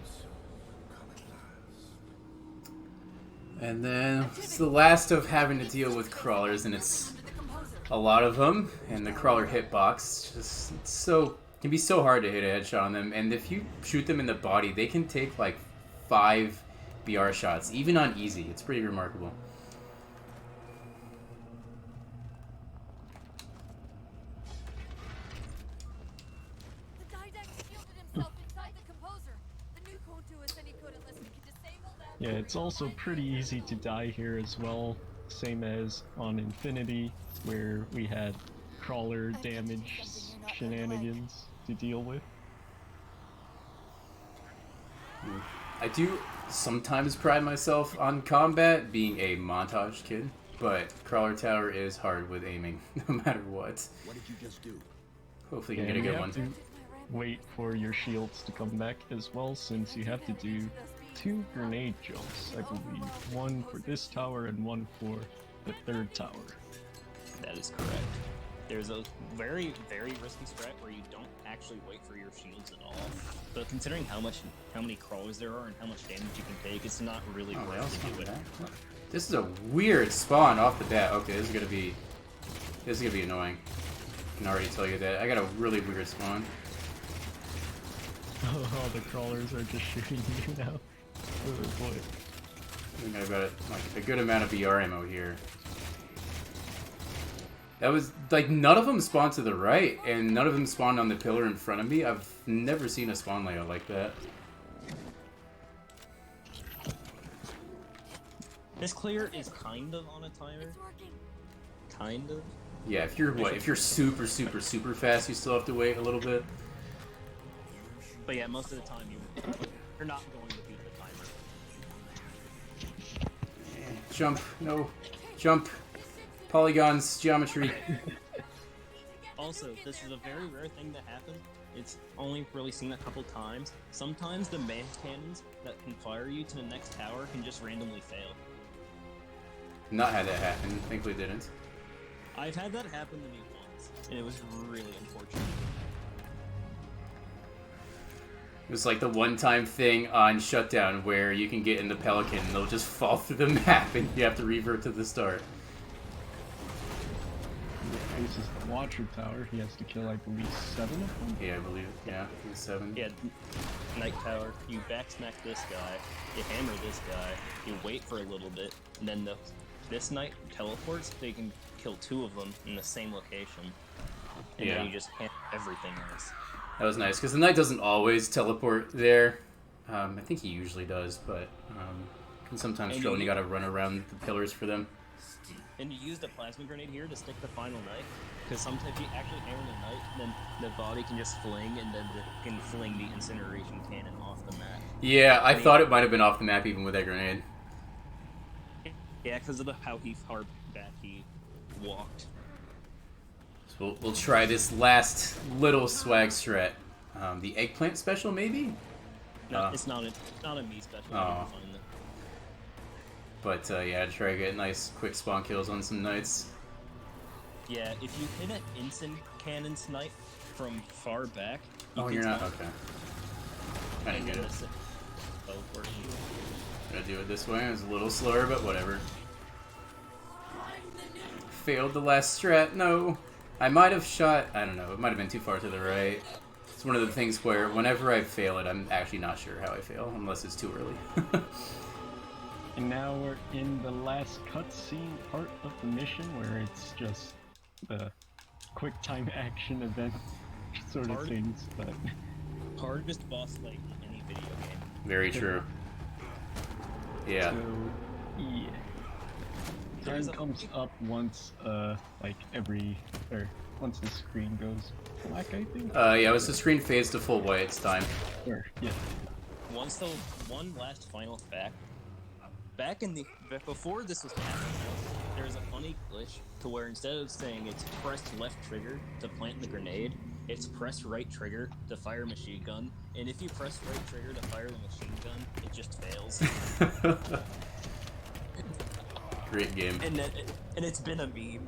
And then it's the last of having to deal with crawlers, and it's a lot of them, and the crawler hitbox just it's so It can be so hard to hit a headshot on them, and if you shoot them in the body, they can take like 5 BR shots, even on easy. It's pretty remarkable. The Didact shielded himself inside the composer. The nuke won't do us any good unless we can disable that. Yeah, it's also pretty easy to die here as well, same as on Infinity, where we had crawler damage shenanigans to deal with. I do sometimes pride myself on combat being a montage kid, but Crawler Tower is hard with aiming, no matter what. What did you just do? Hopefully you Yeah, can get a you good have one. to wait for your shields to come back as well, since you have to do 2 grenade jumps, I believe. One for this tower and one for the 3rd tower. That is correct. There's a very, very risky strat where you don't actually wait for your shields at all. But considering how many crawlers there are and how much damage you can take, it's not really Oh, they worth also to do it. that. This is a weird spawn off the bat. Okay, this is gonna be annoying. I can already tell you that. I got a really weird spawn. Oh, the crawlers are just shooting you now. Oh boy. I think I've got like a good amount of BR ammo here. That was like none of them spawned to the right, and none of them spawned on the pillar in front of me. I've never seen a spawn layout like that. This clear is kind of on a timer. Kind of. Yeah, if you're super fast, you still have to wait a little bit. But yeah, most of the time you're not going to beat the timer. Jump, no, jump. Polygons, geometry. Also, this is a very rare thing to happen. It's only really seen a couple times. Sometimes the main cannons that can fire you to the next tower can just randomly fail. Not had that happen. Thankfully didn't. I've had that happen to me once, and it was really unfortunate. It was like the one-time thing on Shutdown where you can get in the Pelican and they'll just fall through the map and you have to revert to the start. Faces the Watcher Tower, he has to kill, I believe, 7 of them? Yeah, I believe it. Yeah, it was 7. Yeah, Night Tower, you backsmack this guy, you hammer this guy, you wait for a little bit, and then this Knight teleports, they can kill 2 of them in the same location. And Yeah. then you just hammer everything else. That was nice, because the Knight doesn't always teleport there. I think he usually does, but can sometimes And show when you- you gotta run around the pillars for them. And you use the plasma grenade here to stick the final Knight, because sometimes you actually hammer the Knight, then the body can just fling, and then it can fling the incineration cannon off the map. Yeah, I thought it might have been off the map even with that grenade. Yeah, because of how far back he walked. So we'll try this last little swag strat. The eggplant special, maybe? No, it's not a me special. I Oh. didn't find that. But yeah, try to get nice quick spawn kills on some Knights. Yeah, if you hit an instant cannon snipe from far back, you Oh, can you're not? tell- Okay. I didn't get it. Teleporting. Gonna do it this way. It was a little slower, but whatever. Failed the last strat. No. I might have shot... I don't know. It might have been too far to the right. It's one of the things where whenever I fail it, I'm actually not sure how I fail, unless it's too early. And now we're in the last cutscene part of the mission, where it's just the quick time action event sort of Hard. things, but... Hardest boss fight in any video game. Very true. Yeah. So, yeah. There's Time a- comes up once, like once the screen goes black, I think? Yeah, once the screen fades to full white, it's time. Or, yeah. One last final fact. Before this was happening, there was a funny glitch to where instead of saying it's press left trigger to plant the grenade, it's press right trigger to fire machine gun, and if you press right trigger to fire the machine gun, it just fails. Great game. and it's been a meme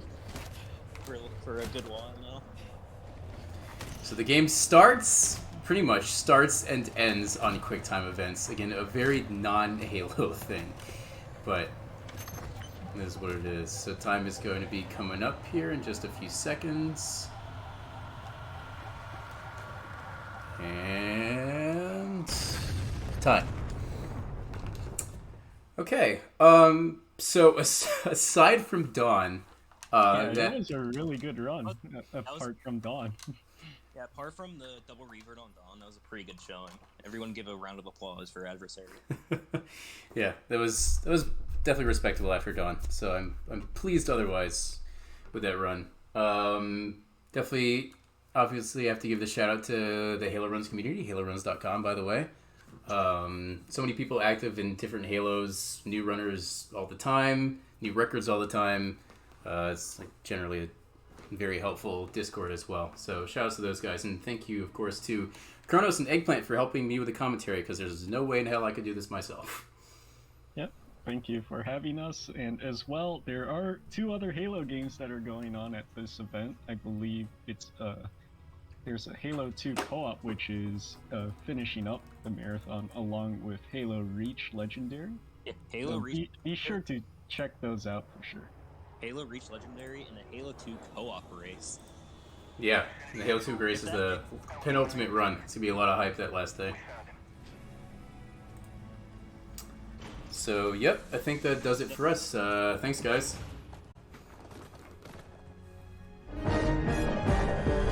for a good while now. So the game pretty much starts and ends on quick time events. Again, a very non-Halo thing. But this is what it is. So time is going to be coming up here in just a few seconds. And time. Okay. So aside from Dawn, That was a really good run, apart from Dawn. Yeah, apart from the double revert on Dawn, that was a pretty good showing. Everyone give a round of applause for Adversary. Yeah, that was definitely respectable after Dawn. So I'm pleased otherwise with that run. Definitely, obviously, have to give the shout out to the Halo Runs community, HaloRuns.com, by the way. So many people active in different Halos, new runners all the time, new records all the time. It's like generally a very helpful Discord as well. So shout outs to those guys, and thank you, of course, to Kronos and Eggplant for helping me with the commentary, because there's no way in hell I could do this myself. Yep, thank you for having us. And as well, there are 2 other Halo games that are going on at this event. I believe it's there's a Halo 2 co-op, which is finishing up the marathon, along with Halo Reach Legendary. Yeah, Halo So Reach. be sure to check those out for sure. Halo Reach Legendary and a Halo 2 co-op race. Yeah, the Halo 2 race is the penultimate run. It's gonna be a lot of hype that last day. So, yep, I think that does it for us. Thanks, guys.